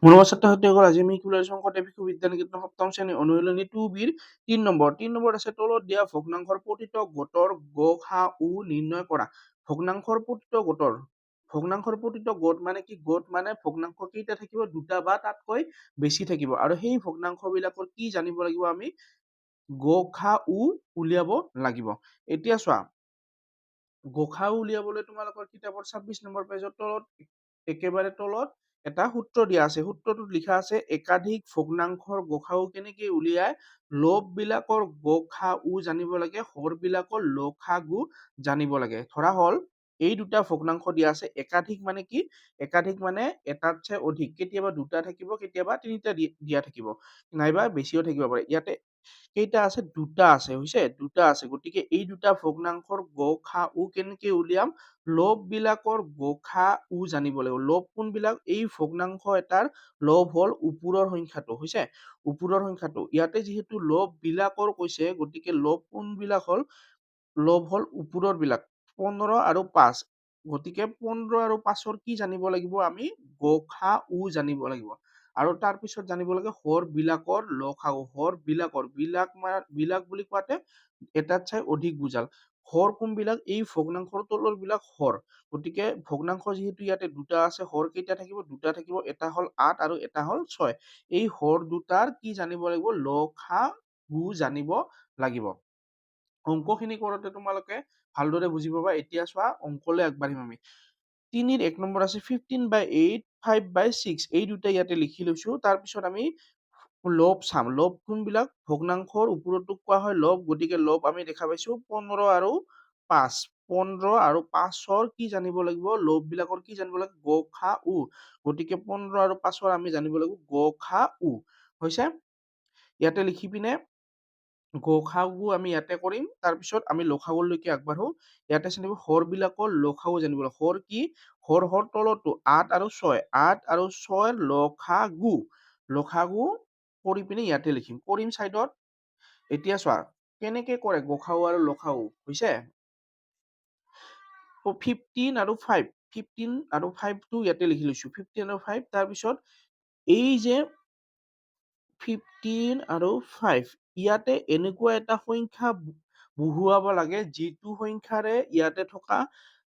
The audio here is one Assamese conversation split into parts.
মনোবাদ ছাত্ৰ-ছাত্ৰীসকল, আজি আমি কি লৈছো অংক টেপিক বিজ্ঞান কেন্দ্ৰ সপ্তম শ্ৰেণী অনুশীলনী 2B ৰ 3 নম্বৰত আছে তলত দিয়া ভগ্নাংশৰ প্ৰতিত গোটৰ গ, খা, উ নিৰ্ণয় কৰা। ভগ্নাংশৰ প্ৰতিত গোট মানে কি? গোট মানে ভগ্নাংশ কেইটা থাকিব? দুটা বা তাতকৈ বেছি থাকিব। আৰু সেই ভগ্নাংশ বিলাকৰ কি জানিব লাগিব আমি? গ, খা, উ উলিয়াব লাগিব। এতিয়া চোৱা, গ, খা, উ উলিয়াবলৈ তোমালোকৰ কিতাপৰ 26 নম্বৰ পেজৰ তলত একেবাৰে তলত এটা সূত্ৰ দিয়া আছে। সূত্ৰটোত লিখা আছে একাধিক ভগ্নাংশৰ গ, খা, উ কেনেকে উলিয়াই? লব বিলাকৰ গ, খা, উ জানিব লাগে, হৰ বিলাকৰ ল, খা, গু জানিব লাগে। ধৰা হল এই দুটা ভগ্নাংশ দিয়া আছে। একাধিক মানে কি? একাধিক মানে এটাতছে অধিক, কেতিয়াবা দুটা থাকিব, কেতিয়াবা তিনিটা দিয়া থাকিব, নাইবা বেছিও থাকিব পাৰে। ইয়াতে কেইটা আছে? দুটা আছে, হৈছে দুটা আছে। গতিকে এই দুটা ভগ্নাংশৰ গ, খা, উ কেনেকে উলিয়াম? লব বিলাকৰ গ, খা, উ জানিব লাগিব। লব কোনবিলাক? এই ভগ্নাংশ এটাৰ লব হল ওপৰৰ সংখ্যাটো, হৈছে ওপৰৰ সংখ্যাটো। ইয়াতে যিহেতু লব বিলাকৰ কৈছে, গতিকে লব কোনবিলাক হল? লব হল ওপৰৰ বিলাক, 15 আৰু 5। গতিকে 15 আৰু 5ৰ কি জানিব লাগিব আমি? গ, খা, উ জানিব লাগিব। আৰু তাৰ পিছত জানিব লাগে হৰ বিলাকৰ ল, খা, উ। হৰ বিলাকৰ বিলাক বুলি কোৱাতে এটাত চাই অধিক বুজাল। হৰ কোনবিলাক? এই ভগ্নাংশৰ তলৰ বিলাক হৰ। গতিকে ভগ্নাংশ যিহেতু ইয়াতে দুটা আছে, হৰ কেইটা থাকিব? দুটা থাকিব। এটা হল 8 আৰু এটা হল 6। এই হৰ দুটাৰ কি জানিব লাগিব? ল, খা, গু জানিব লাগিব। অংকখিনি কৰোতে তোমালোকে ভালদৰে বুজি পাবা। এতিয়া চোৱা, অংকলৈ আগবাঢ়িম আমি। 3ৰ 1 নম্বৰ আছে 15/8, 5/6। এই দুটা ইয়াতে লিখি লৈছো। তাৰপিছত আমি লব চাম। লব কোনবিলাক? ভগ্নাংশৰ ওপৰতো কোৱা হয় লব। গতিকে লব আমি দেখা পাইছো 15 আৰু 5। 15 আৰু 5ৰ কি জানিব লাগিব? লব বিলাকৰ কি জানিব লাগিব? গ, খা, উ। গতিকে 15 আৰু 5ৰ আমি জানিব লাগিব গ, খা, উ। হৈছে? ইয়াতে লিখি পিনে গ, খা, উ আমি ইয়াতে কৰিম। তাৰপিছত আমি ল, খা, উলৈকে আগবাঢ়ো। ইয়াতে জানিব হৰ বিলাকৰ ল, খা, উ জানিব লাগিব। হৰ কি? হৰ তলতো 8 আৰু 6। 8 আৰু 6ৰ ল, খা, গু। ল, খা, গু কৰি পিনে ইয়াতে লিখিম, কৰিম চাইডত। এতিয়া চোৱা কেনেকে কৰে গ, খা, উ আৰু ল, খা, উ। হৈছে? 15 আৰু 5, 15 আৰু 5টো ইয়াতে লিখি লৈছো। 15 আৰু 5, তাৰপিছত এই যে 15 আৰু 5, ইয়াতে এনেকুৱা এটা সংখ্যা বহুৱাব লাগে যিটো সংখ্যাৰে ইয়াতে থকা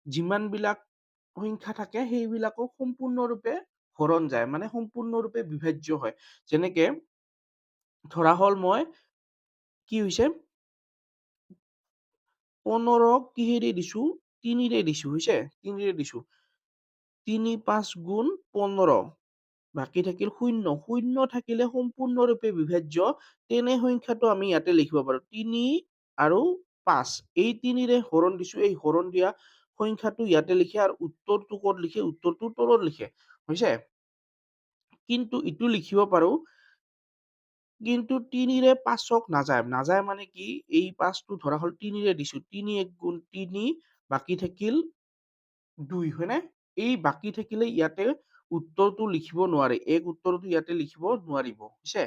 যিমান বিলাক সংখ্যা থাকে সেইবিলাকক সম্পূৰ্ণৰূপে হৰণ যায়, মানে সম্পূৰ্ণৰূপে বিভাজ্য হয়। যেনেকে ধৰা হল মই কি হৈছে 15 কিহেৰে দিছো? 3ৰে দিছো, হৈছে 3ৰে দিছো। 3 5 গুণ 15, বাকী থাকিল 0। 0 থাকিলে সম্পূৰ্ণৰূপে বিভাজ্য তেনে সংখ্যাটো আমি ইয়াতে লিখিব পাৰো। 3 আৰু 5, এই 3ৰে হৰণ দিছো। এই হৰণ দিয়া সংখ্যাটো ইয়াতে লিখে আৰু উত্তৰটো ক'ত লিখে? উত্তৰটো তলত লিখে। হৈছে? কিন্তু ইটো লিখিব পাৰো, কিন্তু 3ৰে 5ক নাযায় মানে কি? এই 5টো ধৰা হল 3ৰে দিছো। 3 1 গুণ 3, বাকী থাকিল 2, হয়নে? এই বাকী থাকিলে ইয়াতে উত্তৰটো লিখিব নোৱাৰে। এক উত্তৰটো ইয়াতে লিখিব নোৱাৰিব। হৈছে?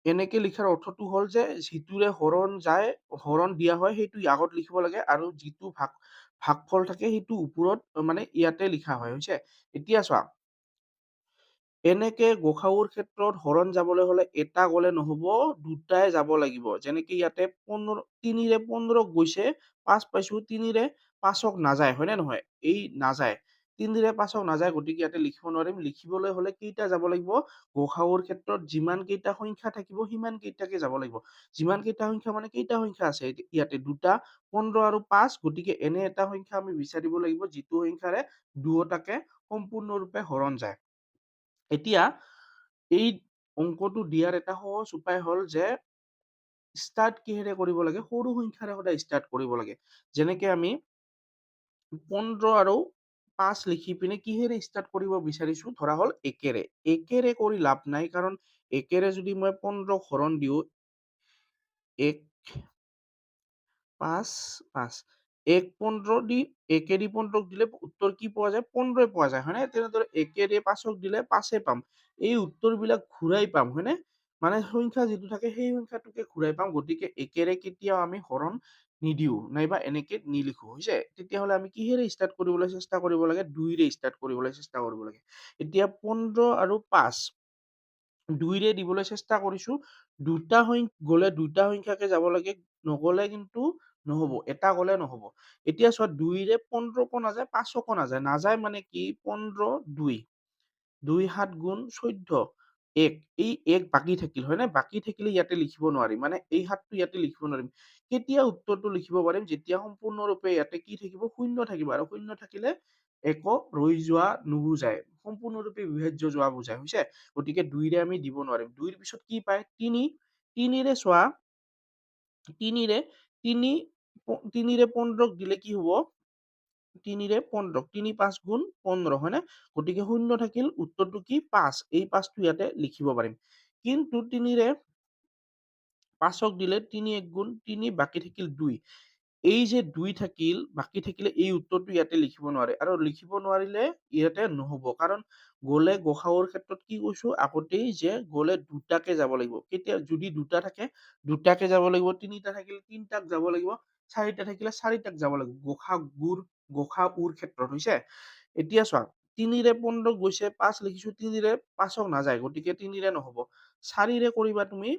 এনেকে লিখাৰ অৰ্থটো হল যে যিটোৰে হৰণ যায়, হৰণ দিয়া হয় সেইটো আগত লিখিব লাগে, আৰু যিটো ভাগফল থাকে সেইটো ওপৰত মানে ইয়াতে লিখা হয়। হৈছে? এতিয়া চোৱা, এনেকে গ, খা, উৰ ক্ষেত্ৰত হৰণ যাবলৈ হলে এটা গলে নহব, দুটাই যাব লাগিব। যেনেকে ইয়াতে 3ৰে 15 গৈছে, 5 পাইছো। 3ৰে 5ক নাযায়, হয় নে নহয়? এই নাযায়, 3ৰে 5ক নাযায়। গতিকে ইয়াতে লিখিব নোৱাৰিম। লিখিবলৈ হলে কেইটা যাব লাগিব? গ, খা, উৰ ক্ষেত্ৰত যিমান কেইটা সংখ্যা থাকিব সিমান কেইটাকে যাব লাগিব। যিমান কেইটা সংখ্যা মানে কেইটা সংখ্যা আছে ইয়াতে? দুটা, 15 আৰু 5। গতিকে এনে এটা সংখ্যা আমি বিচাৰিব লাগিব যিটো সংখ্যাৰে দুয়োটাকে সম্পূৰ্ণৰূপে হৰণ যায়। এতিয়া এই অংকটো দিয়াৰ এটা সহজ উপায় হল যে ষ্টাৰ্ট কিহেৰে কৰিব লাগে? সৰু সংখ্যাৰে সদায় ষ্টাৰ্ট কৰিব লাগে। যেনেকে আমি 15 আৰু 5 লিখি পিনে কিহেৰে ষ্টাৰ্ট কৰিব বিচাৰিছো? ধৰা হল 1ৰে। 1ৰে কৰি লাভ নাই, কাৰণ 1ৰে যদি মই 15 হৰণ দিও, 1 5 5, 1 15 দি 1 15ক দিলে উত্তৰ কি পোৱা যায়? 15 পোৱা যায়, হয়নে? তেনেদৰে 1ৰে 5ক দিলে 5 পাম। এই উত্তৰবিলাক ঘূৰাই পাম, হয়নে? মানে সংখ্যা যিটো থাকে সেই সংখ্যাটোকে ঘূৰাই পাম। গতিকে 1ৰে কেতিয়াও আমি হৰণ নিদিও নাইবা এনেকে নিলিখো হৈছে তেতিয়াহ'লে আমি কিহেৰে ষ্টাৰ্ট কৰিবলৈ চেষ্টা কৰিব লাগে 2 ৰে ষ্টাৰ্ট কৰিবলৈ চেষ্টা কৰিব লাগে এতিয়া 15 আৰু 5 2 ৰে দিবলৈ চেষ্টা কৰিছো দুটা সংখ্যাকে যাব লাগে নগলে কিন্তু নহব এটা গলে নহব এতিয়া চোৱা 2 ৰে 15 কো নাযায় 5 কো নাযায় নাযায় মানে কি 15 2 2 7 গুণ 14 1 এই 1 বাকী থাকিল হয় না বাকী থাকিলে ইয়াতে লিখিব নোৱাৰিম মানে এই হাতটো ইয়াতে লিখিব নোৱাৰিম কেতিয়া উত্তৰটো লিখিব পাৰিম যেতিয়া সম্পূৰ্ণৰূপে ইয়াতে কি থাকিব শূন্য থাকিব আৰু শূন্য থাকিলে একো ৰৈ যোৱা নুবুজায় সম্পূৰ্ণৰূপে বিভাজ্য যোৱা বুজায় হৈছে গতিকে 2 ৰে আমি দিব নোৱাৰিম 2 ৰ পিছত কি পায় 3 3 ৰে চোৱা 3 ৰে 3 3 ৰে 15 দিলে কি হ'ব 3 ৰে 15 3 5 গুণ 15 হয় না গতিকে শূন্য থাকিল উত্তৰটো কি 5 এই 5 টো ইয়াতে লিখিব পাৰিম কিন্তু 3 ৰে 5ক দিলে 3 1 গুণ 3 বাকী থাকিল 2 এই যে 2 থাকিল বাকী থাকিলে এই উত্তৰটো ইয়াতে লিখিব নোৱাৰে আৰু লিখিব নোৱাৰিলে ইয়াতে নহব কাৰণ গলে গসাউৰ ক্ষেত্ৰত কি কৈছো আগতেই যে গলে দুটাকে যাব লাগিব কেতিয়া যদি দুটা থাকে দুটাকে যাব লাগিব তিনিটা থাকিলে তিনটাক যাব লাগিব চাৰিটা থাকিলে চাৰিটাক যাব লাগিব গসাউৰ ক্ষেত্ৰত হৈছে এতিয়া চোৱা 3 ৰে 15 গৈছে 5 লিখিছো 3 ৰে 5ক নাযায় গতিকে 3 ৰে নহব 4 ৰে কৰিবা তুমি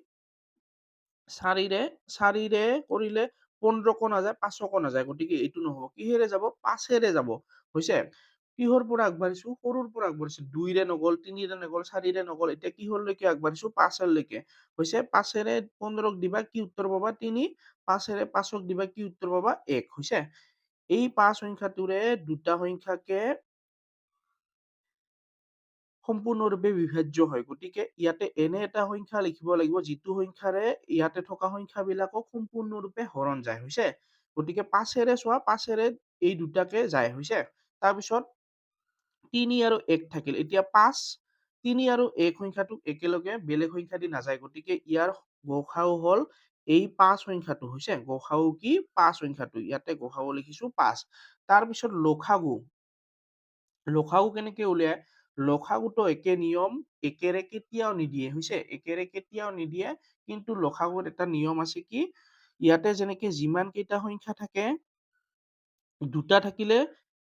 4 ৰে কৰিলে 15 কো নাযায় 5 কো নাযায় গতিকে এইটো নহব কিহেৰে যাব 5 ৰে যাব হৈছে কিহৰ পৰা আগবাঢ়িছো সৰুৰ পৰা আগবাঢ়িছো 2 ৰে নগল 3 ৰে নগল 4 ৰে নগল এতিয়া কিহৰলৈকে আগবাঢ়িছো 5 লৈকে হৈছে 5 ৰে 15ক দিবা কি উত্তৰ পাবা 3 5 ৰে 5ক দিবা কি উত্তৰ পাবা 1 হৈছে এই 5 সংখ্যাটোৰে দুটা সংখ্যাকে সম্পূৰ্ণৰূপে বিভাজ্য হয় গতিকে ইয়াতে এনে এটা সংখ্যা লিখিব লাগিব যিটো সংখ্যাৰে ইয়াতে থকা সংখ্যাবিলাকক সম্পূৰ্ণৰূপে হৰণ যায় হৈছে গতিকে 5ৰে চোৱা 5ৰে এই দুটাকে যায় হৈছে তাৰপিছত 3 আৰু 1 থাকিল এতিয়া 5 3 আৰু 1 সংখ্যাটোক একেলগে বেলেগ সংখ্যা দি নাযায় গতিকে ইয়াৰ গসাউ হল এই 5 সংখ্যাটো হৈছে গসাউ কি 5 সংখ্যাটো ইয়াতে গসাউ লিখিছো 5 তাৰপিছত লসাগু কেনেকে উলিয়ায় লসাগুতো একে নিয়ম একেৰে কেতিয়াও নিদিয়ে হৈছে একেৰে কেতিয়াও নিদিয়ে কিন্তু লসাগুত এটা নিয়ম আছে কি ইয়াতে যেনেকে যিমান কেইটা সংখ্যা থাকে দুটা থাকিলে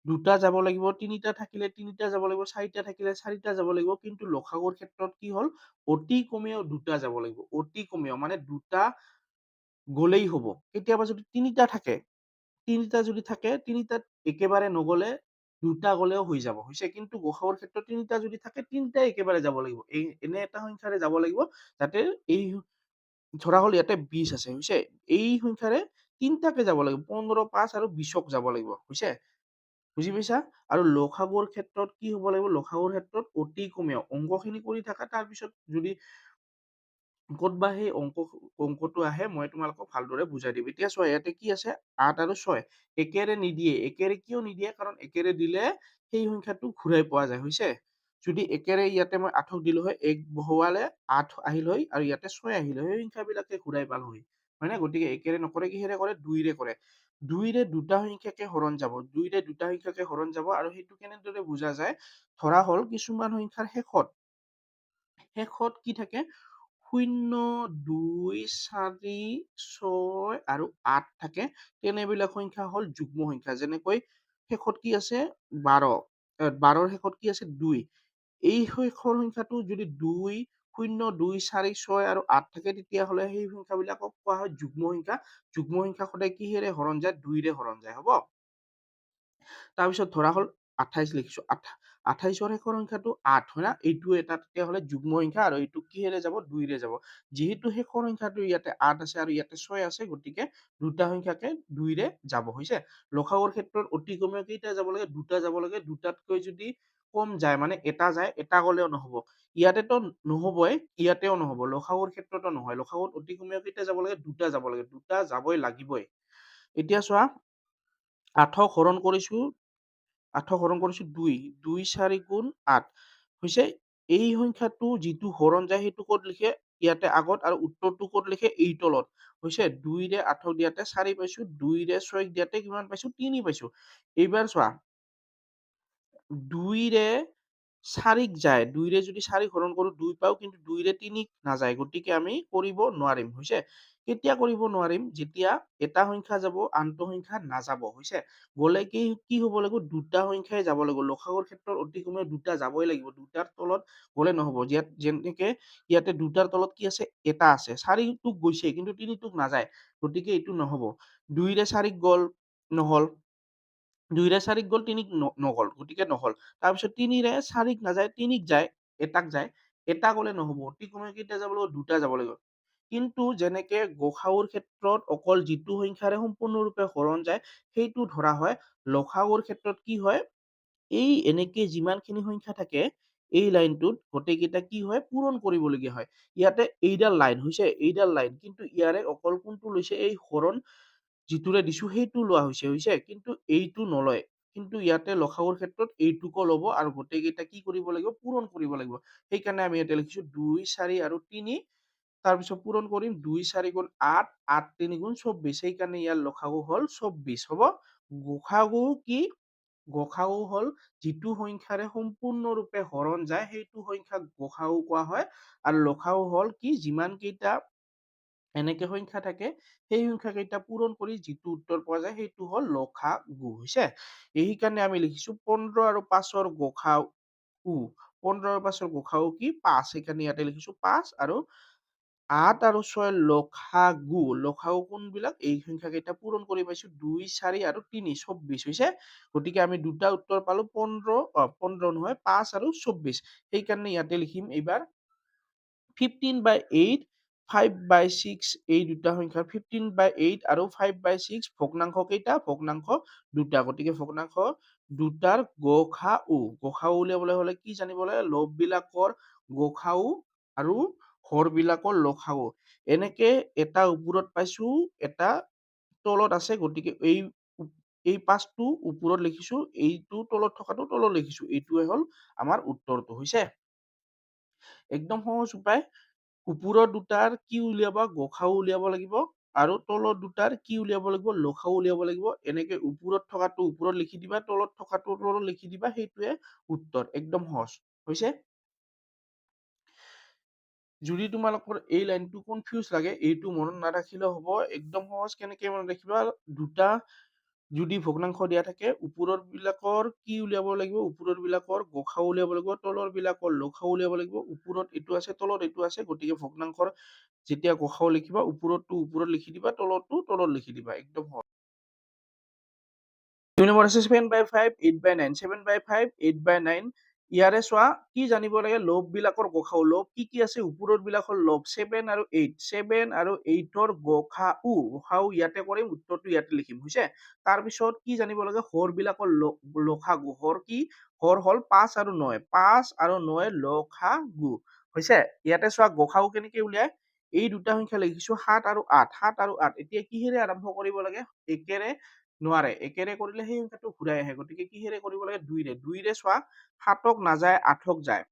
দুটা যাব লাগিব তিনিটা থাকিলে তিনিটা যাব লাগিব চাৰিটা থাকিলে চাৰিটা যাব লাগিব কিন্তু লসাগুৰ ক্ষেত্ৰত কি হল অতি কমেও দুটা যাব লাগিব অতি কমেও মানে দুটা গলেই হব কেতিয়াবা যদি তিনিটা যদি থাকে তিনিটাত একেবাৰে নগলে দুটা গলেও হৈ যাব হৈছে কিন্তু গসাউৰ ক্ষেত্ৰত তিনিটা যদি থাকে তিনিটাই একেবাৰে যাব লাগিব এই এনে এটা সংখ্যাৰে যাব লাগিব যাতে এই ধৰা হল ইয়াতে 20 আছে হৈছে এই সংখ্যাৰে তিনটাকে যাব লাগিব 15 5 আৰু 20ক যাব লাগিব হৈছে বুজি পাইছা আৰু লসাগুৰ ক্ষেত্ৰত কি হব লাগিব লসাগুৰ ক্ষেত্ৰত অতি কমেও অংকখিনি কৰি থাকা তাৰপিছত যদি ক'তবা সেই অংকটো আহে মই তোমালোকক ভালদৰে বুজাই দিম এতিয়া চোৱা ইয়াতে কি আছে 8 আৰু 6 একেৰে নিদিয়ে একেৰে কিয় নিদিয়ে কাৰণ একেৰে দিলে সেই সংখ্যাটো ঘূৰাই পোৱা যায় হৈছে যদি একেৰে ইয়াতে মই 8ক দিলো হয় 1 বহুৱালে 8 আহিল হয় আৰু ইয়াতে 6 আহিল হয় সেই সংখ্যাবিলাকে ঘূৰাই পালো হয় না গতিকে একেৰে নকৰে কিহেৰে কৰে 2 ৰে কৰে 2 ৰে দুটা সংখ্যাকে হৰণ যাব 2 ৰে দুটা সংখ্যাকে হৰণ যাব আৰু সেইটো কেনেদৰে বুজা যায় ধৰা হল কিছুমান সংখ্যাৰ শেষত কি থাকে 0 2 4 6 আৰু 8 থাকে তেনেবিলাক সংখ্যা হল যুগ্ম সংখ্যা যেনেকৈ শেষত কি আছে 12 12ৰ শেষত কি আছে 2 এই শেষৰ সংখ্যাটো যদি 2 0 2 4 6 আৰু 8 থাকে তেতিয়াহ'লে সেই সংখ্যাবিলাকক কোৱা হয় যুগ্ম সংখ্যা সদায় কিহেৰে হৰণ যায় 2 ৰে হৰণ যায় হ'ব তাৰপিছত ধৰা হল 28 লিখিছো 28ৰ শেষৰ সংখ্যাটো 8 হয় না এইটো এটা তেতিয়াহ'লে যুগ্ম সংখ্যা আৰু এইটো কিহেৰে যাব 2 ৰে যাব যিহেতু শেষৰ সংখ্যাটো ইয়াতে 8 আছে আৰু ইয়াতে 6 আছে গতিকে দুটা সংখ্যাকে 2 ৰে যাব হৈছে লসাগুৰ ক্ষেত্ৰত অতি কমেও কেইটা যাব লাগে দুটা যাব লাগে দুটাতকৈ যদি কম যায় মানে এটা যায় এটা গলেও নহব ইয়াতেতো নহবই ইয়াতেও নহব লসাগুৰ ক্ষেত্ৰতো নহয় লসাগুত অতি কমেও কেইটা যাব লাগে দুটা যাব লাগে দুটা যাবই লাগিবই এতিয়া চোৱা 8ক হৰণ কৰিছো 2 2 4 গুণ 8 হৈছে এই সংখ্যাটো যিটো হৰণ যায় সেইটো ক'ত লিখে ইয়াতে আগত আৰু উত্তৰটো ক'ত লিখে এই তলত হৈছে 2 ৰে 8ক দিয়াতে 4 পাইছো 2 ৰে 6ক দিয়াতে কিমান পাইছো 3 পাইছো এইবাৰ চোৱা 2 ৰে চাৰিক যায়, ২ৰে যদি ৪ হৰণ কৰোঁ ২ পাওঁ, কিন্তু ২ৰে ৩ক নাযায়। গতিকে আমি কৰিব নোৱাৰিম, হৈছে? কেতিয়া কৰিব নোৱাৰিম? যেতিয়া এটা সংখ্যা যাব, আনটো সংখ্যা নাযাব, হৈছে? গ'লে কি কি হ'ব লাগিব? দুটা সংখ্যাই যাব লাগিব। লসাগুৰ ক্ষেত্ৰত অতি কমেও দুটা যাবই লাগিব। দুটাৰ তলত গ'লে নহ'ব। যেনেকে ইয়াতে দুটাৰ তলত কি আছে? এটা আছে। ৪টোক গৈছে, কিন্তু ৩টোক নাযায়। গতিকে এইটো নহ'ব। ২ৰে ৪ক গ'ল, নহ'ল। ২ৰে ৪ক গ'ল, ৩ক নগ'ল। গতিকে নহ'ল। তাৰপিছত ৩ৰে ৪ক নাযায়, ৩ক যায়, এটাক যায়। এটা গ'লে নহ'ব। অতি কমেও কেইটা যাব লাগিব? দুটা যাব লাগিব। কিন্তু যেনেকে গ সা উৰ ক্ষেত্ৰত অকল যিটো সংখ্যাৰে সম্পূৰ্ণৰূপে হৰণ যায়, সেইটো ধৰা হয়। ল সা উৰ ক্ষেত্ৰত কি হয়? এই এনেকে যিমানখিনি সংখ্যা থাকে, এই লাইনটোত গোটেইকেইটা কি হয়? পূৰণ কৰিবলগীয়া হয়। ইয়াতে এইডাল লাইন, হৈছে? এইডাল লাইন। কিন্তু ইয়াৰে অকল কোনটো লৈছে? এই হৰণ যিটোৰে দিছো সেইটো লোৱা হৈছে, হৈছে? কিন্তু এইটো নলয়। কিন্তু ইয়াতে ল সা উৰ ক্ষেত্ৰত এইটোকো ল'ব আৰু গোটেইকেইটা কি কৰিব লাগিব? পূৰণ কৰিব লাগিব। সেইকাৰণে আমি ইয়াতে লিখিছো ২, ৪ আৰু ৩। তাৰপিছত পূৰণ কৰিম ২, ৪ গুণ ৮, ৮ ৩ গুণ ২৪। সেইকাৰণে ইয়াৰ ল সা গু হ'ল ২৪, হ'ব? গ সা গু কি? গ সা উ হ'ল যিটো সংখ্যাৰে সম্পূৰ্ণৰূপে হৰণ যায়, সেইটো সংখ্যাক গ সা উ কোৱা হয়। আৰু ল সা উ হ'ল কি? যিমান কেইটা এনেকে সংখ্যা থাকে, সেই সংখ্যা কেইটা পূৰণ কৰি যিটো উত্তৰ পোৱা যায়, সেইটো হ'ল ল সা গু, হৈছে? এই কাৰণে আমি লিখিছো ১৫ আৰু ৫ৰ গ সা উ। ১৫ আৰু ৫ৰ গ সা উ কি? ৫। সেইকাৰণে ইয়াতে লিখিছো ৫ আৰু ৮ আৰু ৬ ৰ ল সা গু। ল সা গু কোনবিলাক? এই সংখ্যা কেইটা পূৰণ কৰি পাইছো ২, ৪ আৰু ৩, ২৪, হৈছে? গতিকে আমি দুটা উত্তৰ পালো ১৫ নহয়, ৫ আৰু ২৪। সেইকাৰণে ইয়াতে লিখিম এইবাৰ 15/8, 5/6, এই দুটা সংখ্যাৰ 15/8 আৰু 5/6 ভগ্নাংশ কেইটা? ভগ্নাংশ দুটা। গতিকে ভগ্নাংশ দুটাৰ গ সা উ। গ সা উ উলিয়াবলৈ হলে কি জানিব লাগে? লববিলাকৰ গ সা উ আৰু হৰবিলাকৰ ল সা উ। এনেকে এটা ওপৰত পাইছো, এটা তলত আছে। গতিকে এই ৫টো ওপৰত লিখিছো, এইটো তলত থকাটো তলত লিখিছো। এইটোৱে হ'ল আমাৰ উত্তৰটো, হৈছে? একদম সহজ উপায়। ওপৰৰ দুটাৰ কি উলিয়াবা? গ সা উ উলিয়াব লাগিব। আৰু তলৰ দুটাৰ কি উলিয়াব লাগিব? ল সা উ উলিয়াব লাগিব। এনেকে ওপৰত থকাটো ওপৰত লিখি দিবা, তলত থকাটো তলত লিখি দিবা। সেইটোৱে উত্তৰ। একদম সহজ, হৈছে? যদি তোমালোকৰ এই লাইনটো কনফিউজ লাগে, এইটো মনত নাৰাখিলেও হ'ব। একদম সহজ। কেনেকে মনত ৰাখিবা? দুটা যদি ভগ্নাংশ দিয়া থাকে, ওপৰৰ বিলাকৰ কি উলিয়াব লাগিব? ওপৰৰ বিলাকৰ গ সা উ উলিয়াব লাগিব, তলৰ বিলাকৰ ল সা উ উলিয়াব লাগিব। ওপৰত এইটো আছে, তলত এইটো আছে। গতিকে ভগ্নাংশৰ যেতিয়া গ সা উ লিখিবা, ওপৰতটো ওপৰত লিখি দিবা, তলতটো তলত লিখি দিবা। একদম সহজ। ২ নম্বৰ আছে 7/5, 8/9, 7/5, 8/9। ইয়াৰে চোৱা কি জানিব লাগে? লব বিলাকৰ গ সা উ। লব কি কি আছে? ওপৰৰ বিলাকৰ লব 7 আৰু 8, 7 আৰু 8ৰ গ সা উ। গ সা উ ইয়াতে কৰিম, উত্তৰটো ইয়াতে লিখিম, হৈছে? তাৰপিছত কি জানিব লাগে? হৰ বিলাকৰ ল সা গু। হৰ কি? হৰ হ'ল ৫ আৰু ৯, ৫ আৰু ৯ ল সা গু, হৈছে? ইয়াতে চোৱা গ সা উ কেনেকে উলিয়াই? এই দুটা সংখ্যা লিখিছো ৭ আৰু ৮, ৭ আৰু ৮। এতিয়া কিহেৰে আৰম্ভ কৰিব লাগে? একেৰে নোৱাৰে। একেৰে কৰিলে সেই সংখ্যাটো ঘূৰাই আহে। গতিকে কিহেৰে কৰিব লাগে? ২ৰে। ২ৰে চোৱা ৭ক নাযায়, ৮ক যায়।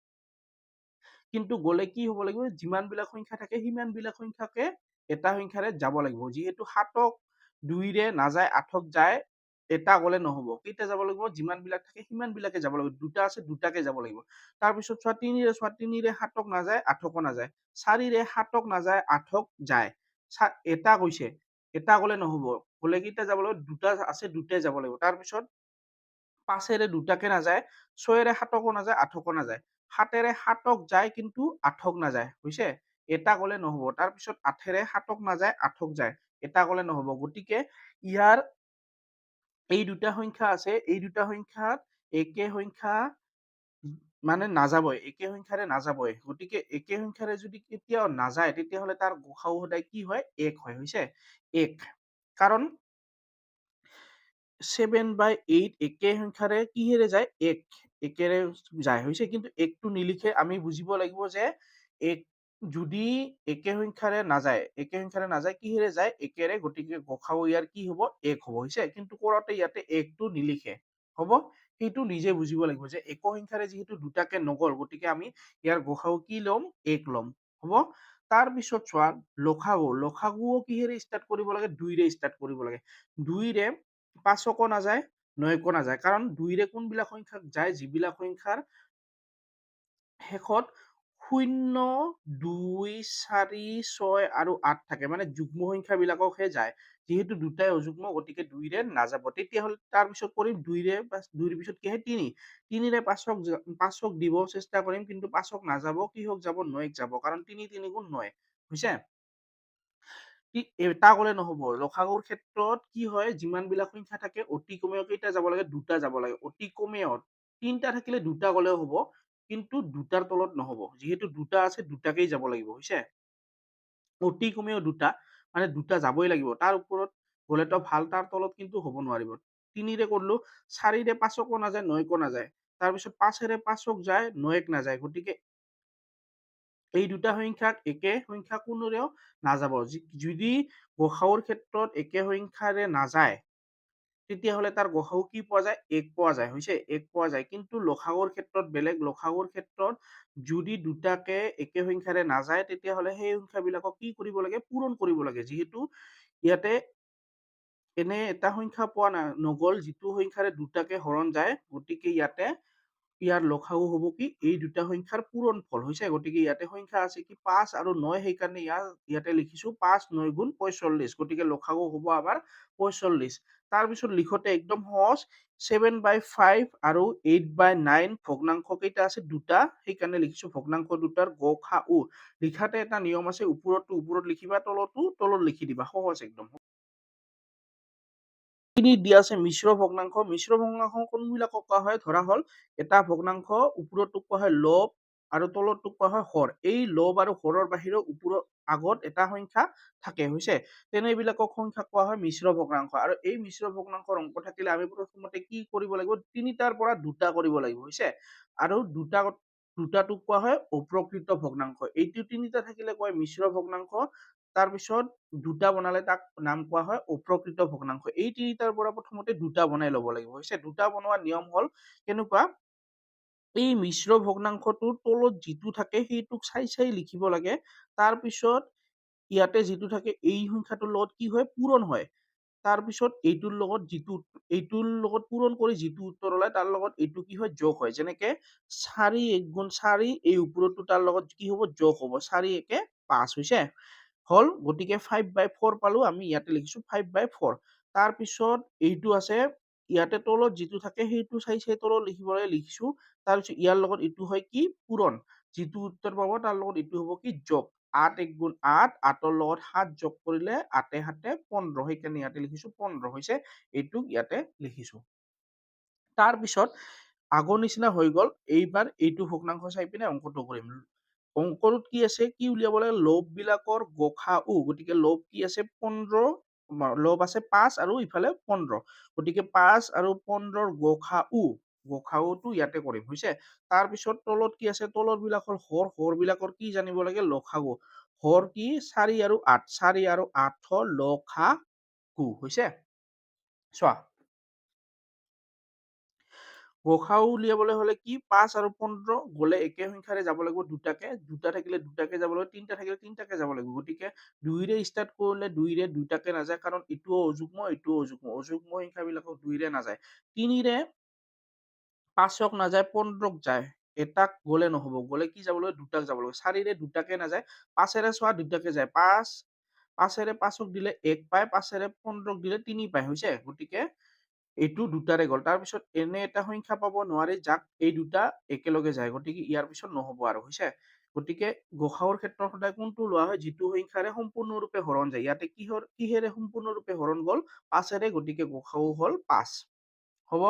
কিন্তু গ'লে কি হ'ব লাগিব? যিমান বিলাক সংখ্যা থাকে, সিমান বিলাক সংখ্যাকে এটা সংখ্যাৰে যাব লাগিব। যিহেতু ৭ক ২ৰে নাযায়, ৮ক যায়, এটা গ'লে নহ'ব। কেইটা যাব লাগিব? যিমান বিলাক থাকে, সিমান বিলাকে যাব লাগিব। দুটা আছে, দুটাকে যাব লাগিব। তাৰপিছত চোৱা ৩ৰে, চোৱা ৩ৰে ৭ক নাযায়, ৮কো নাযায়। ৪ৰে ৭ক নাযায়, ৮ক যায়। এটা গৈছে, এটা গ'লে নহ'ব। গ'লে কেইটা যাব লাগিব? দুটা আছে, দুটাই যাব লাগিব। তাৰপিছত ৫ৰে দুটাকে নাযায়, ৬ৰে ৭কো নাযায়, ৮কো নাযায়। ৭ৰে ৭ক যায়, কিন্তু ৮ক নাযায়, হৈছে? এটা গ'লে নহ'ব। তাৰপিছত ৮ৰে ৭ক নাযায়, ৮ক যায়। এটা গ'লে নহ'ব। গতিকে ইয়াৰ এই দুটা সংখ্যা আছে, এই দুটা সংখ্যাত একে সংখ্যা মানে নাযাবই, একে সংখ্যাৰে নাযাবই। গতিকে একে সংখ্যাৰে যদি কেতিয়াও নাযায়, তেতিয়াহ'লে তাৰ গ সা উ সদায় কি হয়? ১ হয়, হৈছে? ১। কাৰণ 7/8 একে সংখ্যাৰে কিহেৰে যায়? ১ একেৰে যায়, হৈছে? কিন্তু ১টো নিলিখে। আমি বুজিব লাগিব যে ১ যদি একে সংখ্যাৰে নাযায়, একে সংখ্যাৰে নাযায়, কিহেৰে যায়? একেৰে। গতিকে গ সা উ ইয়াৰ কি হ'ব? ১ হ'ব, হৈছে? কিন্তু কৰোঁতে ইয়াতে ১টো নিলিখে, হ'ব? সেইটো নিজে বুজিব লাগিব যে একক সংখ্যাৰে যিহেতু দুটাকে নগ'ল, গতিকে আমি ইয়াৰ গ সা উ কি ল'ম? ১ ল'ম, হ'ব? তাৰপিছত চোৱা ল সা গু। ল সা গুও কিহেৰে ষ্টাৰ্ট কৰিব লাগে? ২ৰে ষ্টাৰ্ট কৰিব লাগে। ২ৰে ৫কো নাযায়, ৯কো নাযায়। কাৰণ ২ৰে কোনবিলাক সংখ্যাক যায়? যিবিলাক সংখ্যাৰ শেষত 0, 2, 4, 6 আৰু 8 থাকে মানে যুগ্ম সংখ্যাবিলাককহে যায়। যিহেতু দুটাই অযুগ্ম গতিকে 2ৰে নাযাব। তেতিয়াহ'লে তাৰপিছত কৰিম 2ৰে 2ৰ পিছত কি হয় 3। 3ৰে 5ক দিব চেষ্টা কৰিম কিন্তু 5ক নাযাব, কিহক যাব 9ক যাব কাৰণ 3 3 গুণ 9 হৈছে। এটা গ'লে নহ'ব। লসাগুৰ ক্ষেত্ৰত কি হয় যিমানবিলাক সংখ্যা থাকে অতি কমেও কেইটা যাব লাগে 2টা যাব লাগে। অতি কমেও 3টা থাকিলে 2টা গ'লেও হ'ব কিন্তু 2টাৰ তলত নহ'ব। যিহেতু 2টা আছে 2টাকেই যাব লাগিব হৈছে। অতি কমেও 2টা মানে 2টা যাবই লাগিব। তাৰ ওপৰত গ'লেতো ভাল তাৰ তলত কিন্তু হ'ব নোৱাৰিব। 3ৰে কৰিলো 4ৰে 5কো নাযায় 9কো নাযায়। তাৰপিছত 5ৰে 5ক যায় 9ক নাযায়। গতিকে এই দুটা সংখ্যাক একে সংখ্যা কোনোৰেও নাযাব। যদি গসাউৰ ক্ষেত্ৰত একে সংখ্যাৰে নাযায় তেতিয়াহ'লে তাৰ গসাউ কি পোৱা যায় 1 পোৱা যায় হৈছে 1 পোৱা যায়। কিন্তু লসাগুৰ ক্ষেত্ৰত বেলেগ। লসাগুৰ ক্ষেত্ৰত যদি দুটাকে একে সংখ্যাৰে নাযায় তেতিয়াহ'লে সেই সংখ্যাবিলাকক কি কৰিব লাগে পূৰণ কৰিব লাগে। যিহেতু ইয়াতে এনে এটা সংখ্যা পোৱা নগ'ল যিটো সংখ্যাৰে দুটাকে হৰণ যায় গতিকে ইয়াতে ইয়াৰ লসাগু হ'ব কি এই দুটা সংখ্যাৰ পূৰণফল হৈছে। গতিকে ইয়াতে সংখ্যা আছে কি 5 আৰু 9 সেইকাৰণে ইয়াতে লিখিছো 5 9 গুণ 45 গতিকে লসাগু হ'ব আমাৰ 45। তাৰপিছত লিখোতে একদম সহজ 7/5 আৰু 8/9 ভগ্নাংশ কেইটা আছে দুটা সেইকাৰণে লিখিছো ভগ্নাংশ দুটাৰ গ খা উ। লিখাতে এটা নিয়ম আছে ওপৰতো ওপৰত লিখিবা তলতো তলত লিখি দিবা সহজ একদম। দিয়া আছে মিশ্ৰ ভগ্নাংশ। মিশ্ৰ ভগ্নাংশ কোনবিলাকক কোৱা হয় ধৰা হ'ল এটা ভগ্নাংশ ওপৰতোক কোৱা হয় লব আৰু তলতোক কোৱা হয় হৰ। এই লব আৰু হৰৰ বাহিৰেও ওপৰত আগত এটা সংখ্যা থাকে হৈছে। তেনে এইবিলাকক সংখ্যা কোৱা হয় মিশ্ৰ ভগ্নাংশ। আৰু এই মিশ্ৰ ভগ্নাংশৰ অংক থাকিলে আমি প্ৰথমতে কি কৰিব লাগিব 3টাৰ পৰা 2টা কৰিব লাগিব হৈছে। আৰু দুটাটোক কোৱা হয় অপ্ৰকৃত ভগ্নাংশ। এইটো 3টা থাকিলে কয় মিশ্ৰ ভগ্নাংশ। তাৰপিছত 2টা বনালে তাক নাম কোৱা হয় অপ্ৰকৃত ভগ্নাংশ। এই 3টাৰ পৰা প্ৰথমতে 2টা বনাই ল'ব লাগিব হৈছে। 2টা বনোৱাৰ নিয়ম হ'ল কেনেকুৱা এই মিশ্ৰ ভগ্নাংশটোৰ তলত যিটো থাকে সেইটোক চাই চাই লিখিব লাগে। তাৰপিছত ইয়াতে যিটো থাকে এই সংখ্যাটোৰ লগত কি হয় পূৰণ হয়। তাৰপিছত এইটোৰ লগত পূৰণ কৰি যিটো উত্তৰ ওলায় তাৰ লগত এইটো কি হয় যোগ হয়। যেনেকে 4 1 গুণ 4 এই ওপৰতো তাৰ লগত কি হ'ব যোগ হ'ব 4 1 5 হৈছে। হ'ল গতিকে 5/4 পালো আমি ইয়াতে লিখিছো 5/4। তাৰপিছত এইটো আছে ইয়াতে তলত যিটো থাকে সেইটো চাই চাই তলত লিখিবলৈ লিখিছো। তাৰপিছত ইয়াৰ লগত এইটো হয় কি পূৰণ। যিটো উত্তৰ পাব তাৰ লগত এইটো হ'ব কি যোগ। 8 1 গুণ 8 8ৰ লগত 7 যোগ কৰিলে 8 7 15 সেইকাৰণে ইয়াতে লিখিছো 15 হৈছে। এইটোক ইয়াতে লিখিছো। তাৰপিছত আগৰ নিচিনা হৈ গ'ল। এইবাৰ এইটো ভগ্নাংশ চাই পিনে অংকটো কৰিম। অংকটোত কি আছে কি উলিয়াব লাগে লব বিলাকৰ গ সা উ। গতিকে লব কি আছে 15 লব আছে 5 আৰু ইফালে 15 গতিকে 5 আৰু 15ৰ গ সা উ। গ সা উটো ইয়াতে কৰিম হৈছে। তাৰপিছত তলত কি আছে তলৰ বিলাকৰ হৰ বিলাকৰ কি জানিব লাগে লসাগু। হৰ কি 4 আৰু 8 4 আৰু 8ৰ লসাগু হৈছে। চোৱা গ সা উ উলিয়াবলৈ হলে কি 5 আৰু 15 গ'লে একে সংখ্যাৰে যাব লাগিব দুটাকে। 2টা থাকিলে 2টাকে যাব লাগিব 3টা থাকিলে 3টাকে যাব লাগিব। গতিকে 2ৰে ষ্টাৰ্ট কৰিলে 2ৰে 2টাকে নাযায় কাৰণ ইটোও অযুগ্ম ইটোও অযুগ্ম। অযুগ্ম সংখ্যাবিলাকক 2ৰে নাযায়। 3ৰে 5ক নাযায় 15ক যায়। এটাক গ'লে নহ'ব। গ'লে কি যাব লাগিব 2টাক যাব লাগিব। 4ৰে 2টাকে নাযায় 5ৰে চোৱা 2টাকে যায়। 5ৰে 5ক দিলে 1 পায় 5ৰে 15ক দিলে 3 পায় হৈছে। গতিকে এইটো 2টাৰে গ'ল। তাৰপিছত এনে এটা সংখ্যা পাব নোৱাৰি যাক এই দুটা একেলগে যায়। গতিকে ইয়াৰ পিছত নহ'ব আৰু হৈছে। গতিকে গ সা উৰ ক্ষেত্ৰত সদায় কোনটো লোৱা হয় যিটো সংখ্যাৰে সম্পূৰ্ণৰূপে হৰণ যায়। ইয়াতে কিহেৰে সম্পূৰ্ণৰূপে হৰণ গ'ল 5ৰে গতিকে গ সা উ হ'ল 5 হ'ব।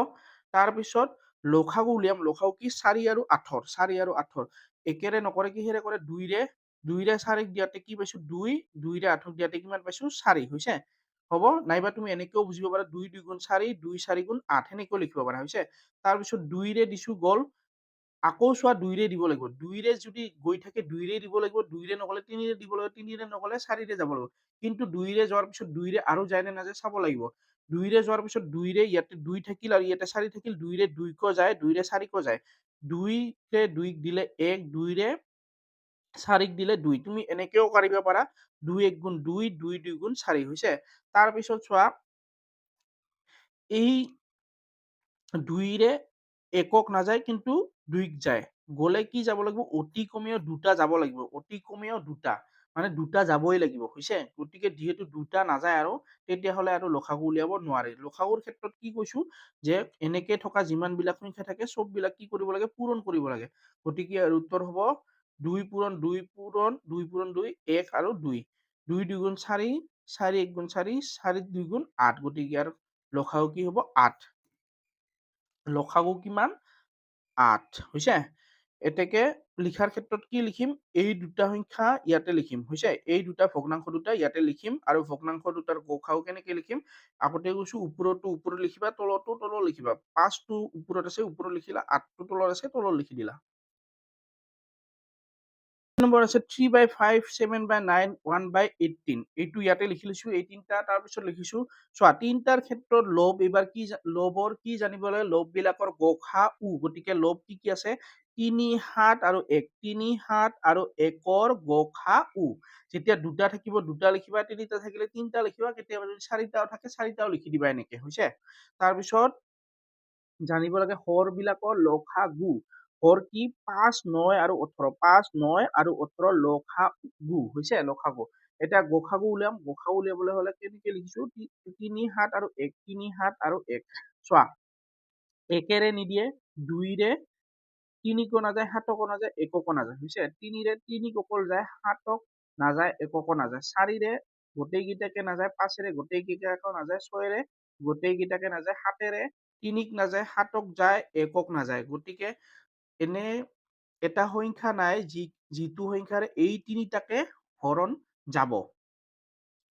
তাৰপিছত লসাগু উলিয়াম। লসাগু কি 4 আৰু 8ৰ 4 আৰু 8ৰ একেৰে নকৰে কিহেৰে কৰে 2ৰে 4ক দিয়াতে কি পাইছো 2 2ৰে 8ক দিয়াতে কিমান পাইছো 4 হৈছে। হ'ব নাইবা তুমি এনেকেও বুজিব পাৰা 2 2 গুণ 4 2 4 গুণ 8 সেনেকেও লিখিব পাৰা হৈছে। তাৰপিছত 2ৰে দিছো গ'ল আকৌ চোৱা 2ৰে দিব লাগিব। 2ৰে যদি গৈ থাকে 2ৰে দিব লাগিব। 2ৰে নগ'লে 3ৰে দিব লাগিব। 3ৰে নগ'লে 4ৰে যাব লাগিব। কিন্তু 2ৰে যোৱাৰ পিছত 2ৰে আৰু যায় নে নাযায় চাব লাগিব। 2ৰে যোৱাৰ পিছত 2ৰে ইয়াতে 2 থাকিল আৰু ইয়াতে 4 থাকিল 2ৰে 2কো যায় 2ৰে 4কো যায়। 2ৰে 2ক দিলে 1 2ৰে 4ক দিলে 2 তুমি এনেকেও কৰিব পাৰা 2 1 গুণ 2 2 2 গুণ 4 হৈছে। তাৰপিছত চোৱা এই 2ৰে একক নাযায় কিন্তু দুইক যায়। গ'লে কি যাব লাগিব? অতি কমেও দুটা যাব লাগিব। অতি কমেও দুটা। মানে দুটা যাবই লাগিব, হৈছে? গতিকে যিহেতু দুটা নাযায় আৰু তেতিয়াহ'লে আৰু লসাগু উলিয়াব নোৱাৰি। লসাগুৰ ক্ষেত্ৰত কি কৈছো যে এনেকে থকা যিমানবিলাক সংখ্যা থাকে চববিলাক কি কৰিব লাগে? পূৰণ কৰিব লাগে। গতিকে ইয়াৰ উত্তৰ হ'ব ২ পূৰণ ২ পূৰণ ২ পূৰণ ২ ১ আৰু ২। ২ ২ গুণ ৪, ৪ ১ গুণ ৪, ৪ ২ গুণ ৮। গতিকে ইয়াৰ লসাগু কি হ'ব? ৮। লসাগু কিমান? ৮, হৈছে? এতেকে লিখাৰ ক্ষেত্ৰত কি লিখিম? এই দুটা সংখ্যা ইয়াতে লিখিম, হৈছে? এই দুটা ভগ্নাংশ দুটা ইয়াতে লিখিম আৰু ভগ্নাংশ দুটাৰ গসাগু কেনেকে লিখিম? আগতে কৈছো ওপৰতো ওপৰত লিখিবা, তলতো তলত লিখিবা। ৫টো ওপৰত আছে ওপৰত লিখিলা, ৮টো তলত আছে তলত লিখি দিলা। নম্বৰ আছে 3/5, 7/9, 1/18। এইটো ইয়াতে লিখি লৈছো এই তিনটা। তাৰপিছত লিখিছো চোৱা তিনটাৰ ক্ষেত্ৰত লব এইবাৰ কি লবৰ কি জানিব লাগে? লব বিলাকৰ গসা উ। গতিকে লব কি কি আছে? ৩, ৭ আৰু ১। ৩, ৭ আৰু ১ৰ গসা উ। যেতিয়া দুটা থাকিব দুটা লিখিবা, তিনিটা থাকিলে তিনটা লিখিবা, কেতিয়াবা যদি চাৰিটাও থাকে চাৰিটাও লিখি দিবা এনেকে, হৈছে? তাৰপিছত জানিব লাগে হৰ বিলাকৰ লসাগু। হৰ কি? ৫, ৯ আৰু ১৮। ৫, ৯ আৰু ১৮ লসাগু, হৈছে? লসাগু। এতিয়া গসাগু উলিয়াম। গসাগু উলিয়াবলৈ হলে কেনেকে লিখিছো? ৩, ৭ আৰু ১। ৩, ৭ আৰু ১। চোৱা, ১ৰে নিদিয়ে, ২ৰে, ৩কো নাযায়, ৭কো নাযায়, ১কো নাযায়, হৈছে? ৩ৰে ৩ক অকল যায়, ৭ক নাযায়, ১কো নাযায়। ৪ৰে গোটেইকেইটাকে নাযায়, ৫ৰে গোটেইকেইটাকো নাযায়, 6ৰে গোটেইকেইটাকে নাযায়, 7ৰে ৩ক নাযায়, ৭ক যায়, ১ক নাযায়। গতিকে এনে এটা সংখ্যা নাই যিটো সংখ্যাৰে এই তিনিটাকে হৰণ যাব,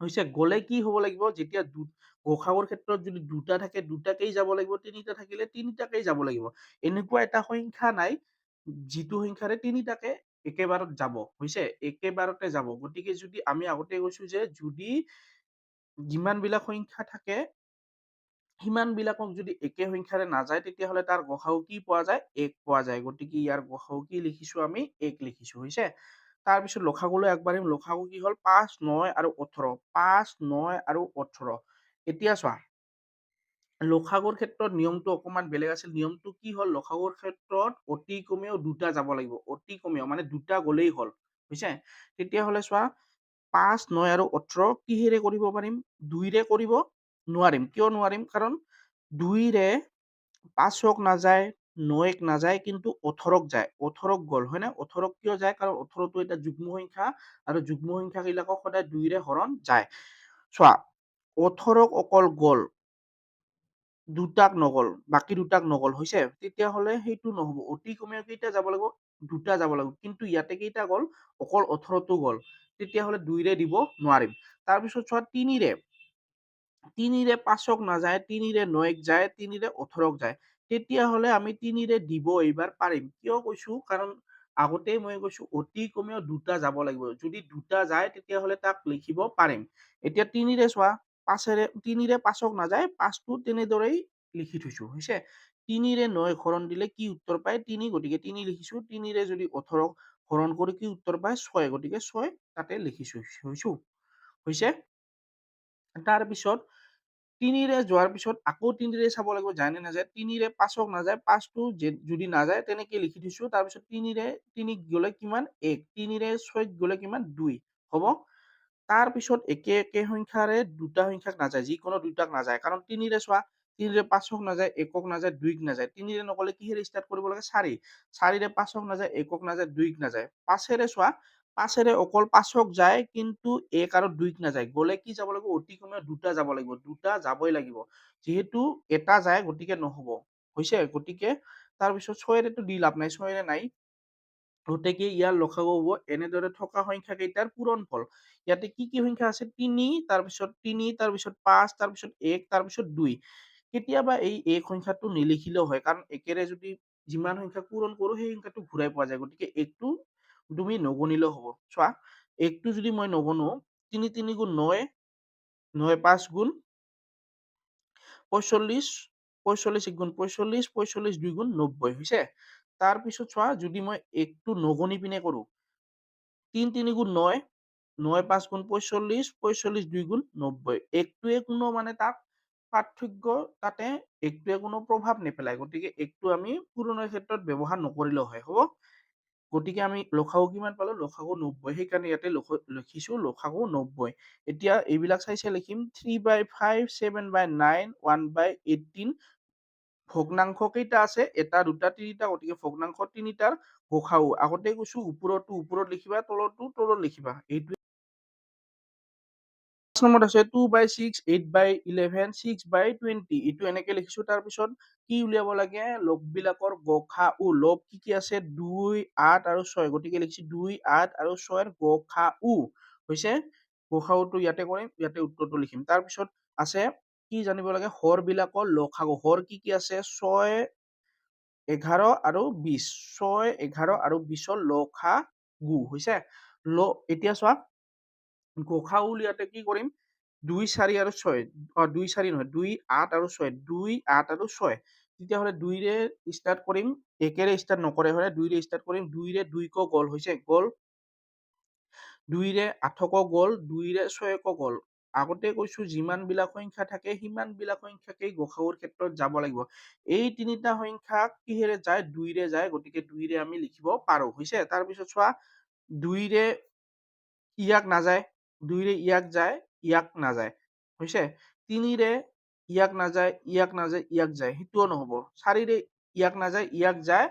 হৈছে? গলে কি হব লাগিব? যেতিয়া গসাগুৰ ক্ষেত্ৰত যদি দুটা থাকে দুটাকেই যাব লাগিব, তিনিটা থাকিলে তিনিটাকেই যাব লাগিব। এনেকুৱা এটা সংখ্যা নাই যিটো সংখ্যাৰে তিনিটাকে একেবাৰত যাব, হৈছে? একেবাৰতে যাব। গতিকে যদি আমি আগতে কৈছো যে যদি যিমান বিলাক সংখ্যা থাকে সিমান বিলাকক যদি একে সংখ্যাৰে নাযায় তেতিয়াহ'লে তাৰ গসাগু কি পোৱা যায়? ১ পোৱা যায়। গতিকে ইয়াৰ গসাগু কি লিখিছো? আমি ১ লিখিছো, হৈছে? তাৰপিছত লসাগুলৈ আগবাঢ়িম। লসাগু কি হ'ল? ৫, ৯ আৰু ১৮। ৫, ৯ আৰু ১৮। এতিয়া চোৱা, লসাগুৰ ক্ষেত্ৰত নিয়মটো অকমান বেলেগ আছিল। নিয়মটো কি হ'ল? লসাগুৰ ক্ষেত্ৰত অতি কমেও দুটা যাব লাগিব। অতি কমেও মানে দুটা গলেই হ'ল, হৈছে? তেতিয়াহ'লে চোৱা ৫, ৯ আৰু ১৮ কিহেৰে কৰিব পাৰিম? ২ৰে কৰিব নোৱাৰিম। কিয় নোৱাৰিম? কাৰণ ২ৰে ৫ক নাযায়, ৯ক নাযায়, কিন্তু ১৮ক যায়। ১৮ক গ'ল, হয় নে? ১৮ক কিয় যায়? কাৰণ ১৮টো এটা যুগ্ম সংখ্যা আৰু যুগ্ম সংখ্যা বিলাকক সদায় ২ৰে হৰণ যায়। চোৱা, ১৮ক অকল গ'ল, দুটাক নগ'ল, বাকী দুটাক নগ'ল, হৈছে? তেতিয়াহ'লে সেইটো নহ'ব। অতি কমেও কেইটা যাব লাগিব? দুটা যাব লাগিব। কিন্তু ইয়াতে কেইটা গ'ল? অকল ১৮টো গ'ল। তেতিয়াহ'লে ২ৰে দিব নোৱাৰিম। তাৰপিছত চোৱা ৩ৰে ৫ক নাযায়, ৩ৰে ৯ক যায়, ৩ৰে ১৮ক যায়। তেতিয়াহ'লে আমি ৩ৰে দিব এইবাৰ পাৰিম। কিয় কৈছো? কাৰণ আগতেই মই কৈছো অতি কমেও দুটা যাব লাগিব। যদি দুটা যায় তেতিয়াহ'লে তাক লিখিব পাৰিম। এতিয়া ৩ৰে চোৱা, ৩ৰে ৫ক নাযায়, ৫টো তেনেদৰেই লিখি থৈছো, হৈছে? ৩ৰে ৯ক হৰণ দিলে কি উত্তৰ পায়? ৩। গতিকে ৩ লিখিছো। ৩ৰে যদি ১৮ক হৰণ কৰি কি উত্তৰ পায়? ৬। গতিকে ৬ তাতে লিখিছো, হৈছে? তাৰপিছত ৩ৰে যোৱাৰ পিছত আকৌ ৩ৰে চাব লাগিব যায় নে নাযায়। ৩ৰে ৫ক নাযায়, 5টো যদি নাযায় তেনেকে লিখি থৈছো। তাৰপিছত ৩ক গ'লে কিমান? ১। ৩ৰে ৬ক গ'লে কিমান? ২ হ'ব। তাৰপিছত একে একে সংখ্যাৰে দুটা সংখ্যাক নাযায়, যিকোনো দুটাক নাযায়। কাৰণ ৩ৰে চোৱা, ৩ৰে ৫ক নাযায়, ১ক নাযায়, ২ক নাযায়। ৩ৰে নগ'লে কিহেৰে ষ্টাৰ্ট কৰিব লাগে? ৪। ৪ৰে ৫ক নাযায়, ১ক নাযায়, ২ক নাযায়। ৫ৰে চোৱা, ৫ৰে অকল ৫ক যায় কিন্তু ১ আৰু ২ক নাযায়। গ'লে কি যাব লাগিব? অতি কমেও দুটা যাব লাগিব। দুটা যাবই লাগিব। যিহেতু এটা যায় গতিকে নহ'ব, হৈছে? গতিকে তাৰপিছত ৬ৰেতো দি লাভ নাই, ৬ৰে নাই। গতিকে ইয়াৰ লসাগু হ'ব এনেদৰে থকা সংখ্যা কেইটাৰ পূৰণফল। ইয়াতে কি কি সংখ্যা আছে? ৩, তাৰপিছত ৫, তাৰপিছত ১, তাৰপিছত ২। কেতিয়াবা এই ১ সংখ্যাটো নিলিখিলেও হয়, কাৰণ ১ৰে যদি যিমান সংখ্যা পূৰণ কৰো সেই সংখ্যাটো ঘূৰাই পোৱা যায়। গতিকে ১টো তুমি নগণিলেও হ'ব। চোৱা, ১টো যদি মই নগণো, ৩ ৩ গুণ ৯, ৯ ৫ গুণ ৪৫, ৪৫ ১ গুণ ৪৫, ৪৫ ২ গুণ ৯০, হৈছে? তাৰপিছত চোৱা, যদি মই ১টো নগণি পিনে কৰো, ৩ ৩ গুণ ৯, ৯ ৫ গুণ ৪৫, ৪৫ ২ গুণ ৯০। ১টোৱে কোনো মানে তাক পাৰ্থক্য তাতে একটোৱে কোনো প্ৰভাৱ নেপেলায়, গতিকে একটো আমি পূৰণৰ ক্ষেত্ৰত ব্যৱহাৰ নকৰিলেও হয়, হ'ব? গতিকে আমি লসাগু কিমান পালো? লসাগু 90, সেইকাৰণে ইয়াতে লিখিছো লসাগু 90। এতিয়া এইবিলাক চাই লিখিম 3/5, 7/9, 1/18। ভগ্নাংশ কেইটা আছে? এটা, দুটা, তিনিটা, গতিকে ভগ্নাংশ তিনিটাৰ গসাগু। আগতে কৈছো ওপৰতো ওপৰত লিখিবা, তলতো তলত লিখিবা। এইটোৱে নম্বৰত আছে 2/6, 8/11, 6/20। এইটো এনেকে লিখিছো। তাৰপিছত কি উলিয়াব লাগে? লব বিলাকৰ গসাগু। লব কি কি আছে? 2, 8 আৰু 6, গতিকে লিখিছো 2, 8 আৰু 6 ৰ গসাগু হৈছে। গসাগুটো ইয়াতে কৰিম, ইয়াতে উত্তৰটো লিখিম। তাৰপিছত আছে কি জানিব লাগে? হৰ বিলাকৰ লসাগু। হৰ কি কি আছে? 6, 11 আৰু 20। 6, 11 আৰু 20ৰ লসাগু হৈছে। এতিয়া চোৱা, গসাগু উলিয়াওতে কি কৰিম? 2, 4 আৰু 6, 2, 4 নহয়, 2, 8 আৰু 6, 2, 8 আৰু 6। তেতিয়াহ'লে 2ৰে ষ্টাৰ্ট কৰিম, 1ৰে ষ্টাৰ্ট নকৰে হয়, 2ৰে ষ্টাৰ্ট কৰিম। 2ৰে 2ক গ'ল হৈছে, গ'ল। 2ৰে 8ক গ'ল, 2ৰে 6ক গ'ল। আগতে কৈছো যিমান বিলাক সংখ্যা থাকে সিমান বিলাক সংখ্যাকেই গসাগুৰ ক্ষেত্ৰত যাব লাগিব। এই তিনিটা সংখ্যা কিহেৰে যায়? 2ৰে যায়, গতিকে 2ৰে আমি লিখিব পাৰো হৈছে। তাৰপিছত চোৱা, 2ৰে ইয়াক নাযায়, 2ৰে ইয়াক যায়, ইয়াক নাযায় হৈছে। 3ৰে ইয়াক নাযায়, ইয়াক নাযায়, ইয়াক যায়, সেইটোও নহব। 4ৰে ইয়াক নাযায়, ইয়াক যায়,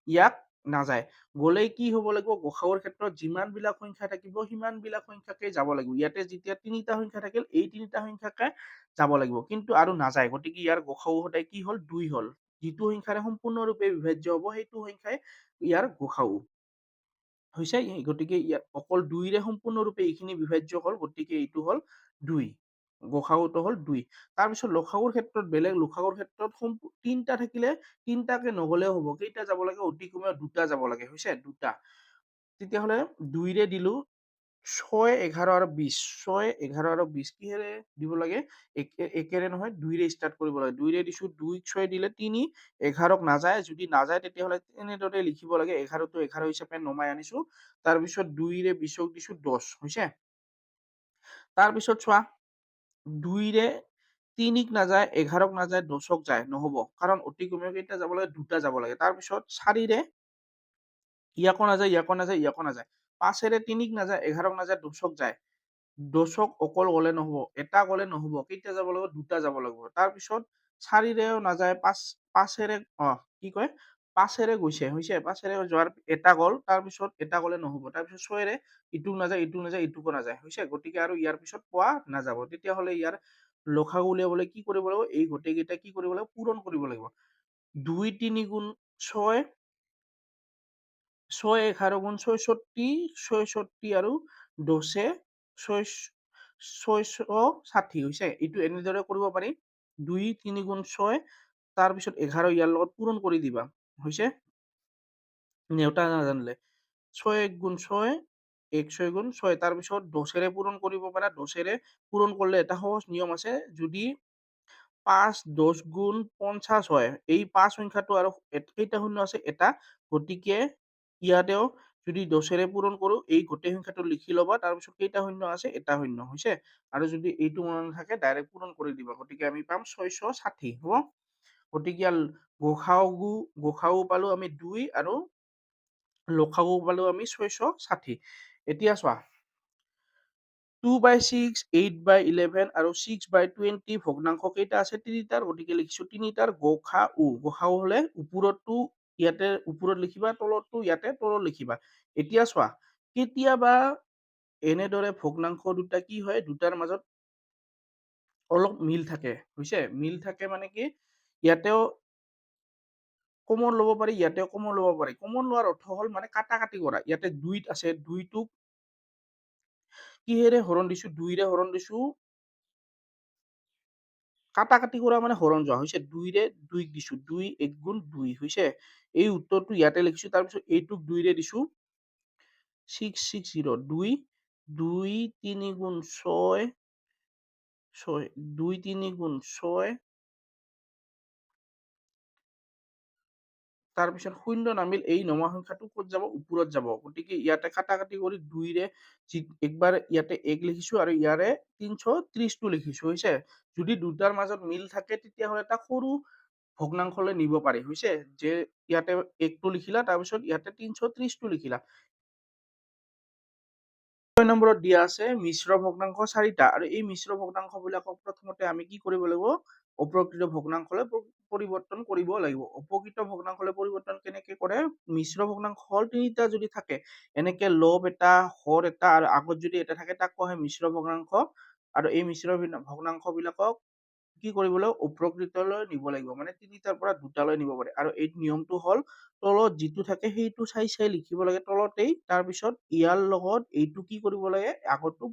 ইয়াক নাযায়। গলেই কি হব লাগিব? গসাগুৰ ক্ষেত্ৰত যিমান বিলাক সংখ্যা থাকিব সিমান বিলাক সংখ্যাকে যাব লাগিব। ইয়াতে যেতিয়া তিনিটা সংখ্যা থাকিল, এই তিনিটা সংখ্যাকে যাব লাগিব, কিন্তু আৰু নাযায়। গতিকে ইয়াৰ গসাগু সদায় কি হল? 2 হল। যিটো সংখ্যাৰে সম্পূৰ্ণৰূপে বিভাজ্য হব সেইটো সংখ্যাই ইয়াৰ গসাগু হৈছে। গতিকে ইয়াত অকল 2ৰে সম্পূৰ্ণৰূপে এইখিনি বিভাজ্য হল, গতিকে এইটো হল 2। গসাগুটো হল 2। তাৰপিছত লসাগুৰ ক্ষেত্ৰত বেলেগ। লসাগুৰ ক্ষেত্ৰত তিনিটা থাকিলে তিনিটাকে নগলেও হব। কেইটা যাব লাগে? অতি কমেও 2টা যাব লাগে হৈছে, 2টা। তেতিয়াহলে 2ৰে দিলো 6, 11 আৰু 20। 6, 11 আৰু 20 কিহেৰে দিব লাগে? একেৰে নহয়, 2ৰে ষ্টাৰ্ট কৰিব লাগে। 2ৰে দিছো, 2, 6 দিলে 3, 11ক নাযায়। যদি নাযায় তেতিয়াহলে এনেদৰে লিখিব লাগে। 11টো 11 হিচাপে নমাই আনিছো। তাৰপিছত 2ৰে 20ক দিছো 10 হৈছে। তাৰপিছত চোৱা, 2ৰে 3ক নাযায়, 11ক নাযায়, 10ক যায়, নহব। কাৰণ অতি কমেও কেইটা যাব লাগে? 2টা যাব লাগে। তাৰপিছত 4ৰে ইয়াকো নাযায়, ইয়াকো নাযায়, ইয়াকো নাযায়। 5ৰে 3ক নাযায়, 11ক নাযায়, 10ক যায়। 10ক অকল গলে নহব, এটা গলে নহব। কেইটা যাব লাগিব? 2টা যাব লাগিব। তাৰপিছত 4ৰেও নাযায়, 5ৰে কি কয়? 5ৰে গৈছে হৈছে। 5ৰে যোৱাৰ এটা গল, তাৰপিছত এটা গলে নহব। তাৰপিছত 6ৰে ইটোক নাযায়, ইটোক নাযায়, ইটোকো নাযায় হৈছে। গতিকে আৰু ইয়াৰ পিছত পোৱা নাযাব। তেতিয়াহলে ইয়াৰ লসাগু উলিয়াবলৈ কি কৰিব লাগিব? এই গোটেইকেইটা কি কৰিব লাগিব? পূৰণ কৰিব লাগিব। 2, 3 গুণ 6, 6, 11 গুণ 66, 66 আৰু 10, 660 হৈছে। এইটো এনেদৰে কৰিব পাৰি। 2, 3 গুণ 6, তাৰপিছত 11 ইয়াৰ লগত পূৰণ কৰি দিবা হৈছে, নেওতা নাজানিলে। 6, 1 গুণ 6, 1, 6 গুণ 6, তাৰপিছত 10ৰে পূৰণ কৰিব পাৰা। 10ৰে পূৰণ কৰিলে এটা সহজ নিয়ম আছে। যদি 5, 10 গুণ 50 হয়, এই 5 সংখ্যাটো আৰু কেইটা শূন্য আছে? এটা। গতিকে ইয়াতেও যদি 10ৰে পূৰণ কৰো, এই গোটেই সংখ্যাটো লিখি ল'বা। তাৰপিছত কেইটা শূন্য আছে? এটা শূন্য হৈছে। আৰু যদি এইটো মনত নাথাকে ডাইৰেক্ট পূৰণ কৰি দিবা। গতিকে আমি পাম 660 হব। গতিকে গসাগু পালো আমি 2 আৰু লসাগু পালো আমি 660। এতিয়া চোৱা, 2/6, 8/11 আৰু 6/20 ভগ্নাংশ কেইটা আছে? তিনিটাৰ। গতিকে লিখিছো তিনিটাৰ গসাগু। গসাগু হলে ওপৰতো ইয়াতে ওপৰত লিখিবা, তলতো ইয়াতে তলত লিখিবা। এতিয়া চোৱা, কেতিয়াবা এনেদৰে ভগ্নাংশ দুটা কি হয়? দুটাৰ মাজত অলপ মিল থাকে হৈছে। মিল থাকে মানে কি? ইয়াতেও কমন লব পাৰি, ইয়াতেও কমন লব পাৰি। কমন লোৱাৰ অৰ্থ হল মানে কাটাকাটি কৰা। ইয়াতে 2 আছে, 2টোক কিহেৰে হৰণ দিছো? 2ৰে হৰণ দিছো। কাটাকাটি কৰা মানে হৰণ যোৱা হৈছে। 2ৰে 2ক দিছো, 2, 1 গুণ 2 হৈছে। এই উত্তৰটো ইয়াতে লিখিছো। তাৰপিছত এইটোক 2ৰে দিছো 660। 2, 2, 3 গুণ 6, 2, 3 গুণ 6, তাৰপিছত শূন্য নামিল, এই নমা সংখ্যাটো ক'ত যাব? ওপৰত যাব। গতিকে ইয়াতে কাটাকাটি কৰি ২ৰে একবাৰ ইয়াতে ১ লিখিছো আৰু ইয়াৰে ৩৩০টো লিখিছো, হৈছে? যদি দুটাৰ মাজত মিল থাকে তেতিয়াহ'লে এটা সৰু ভগ্নাংশলৈ নিব পাৰি, হৈছে? যে ইয়াতে ১টো লিখিলা, তাৰপিছত ইয়াতে ৩৩০টো লিখিলা। ৬ নম্বৰত দিয়া আছে মিশ্ৰ ভগ্নাংশ ৪টা আৰু এই মিশ্ৰ ভগ্নাংশবিলাকক প্ৰথমতে আমি কি কৰিব লাগিব? অপ্ৰকৃত ভগ্নাংশলৈ পৰিৱৰ্তন কৰিব লাগিব। অপ্ৰকৃত ভগ্নাংশলৈ পৰিৱৰ্তন কেনেকে কৰে? মিশ্ৰ ভগ্নাংশ হল ৩টা যদি থাকে, এনেকে লব এটা, হৰ এটা আৰু আগত যদি এটা থাকে তাক কোৱা হয় মিশ্ৰ ভগ্নাংশ। আৰু এই মিশ্ৰ ভগ্নাংশবিলাকক কি কৰিব লাগিব? অপ্ৰকৃতলৈ নিব লাগিব, মানে ৩টাৰ পৰা ২টালৈ নিব পাৰে। আৰু এই নিয়মটো হল তলত যিটো থাকে সেইটো চাই চাই লিখিব লাগে তলতেই, তাৰপিছত ইয়াৰ লগত এইটো কি কৰিব লাগে? আগতো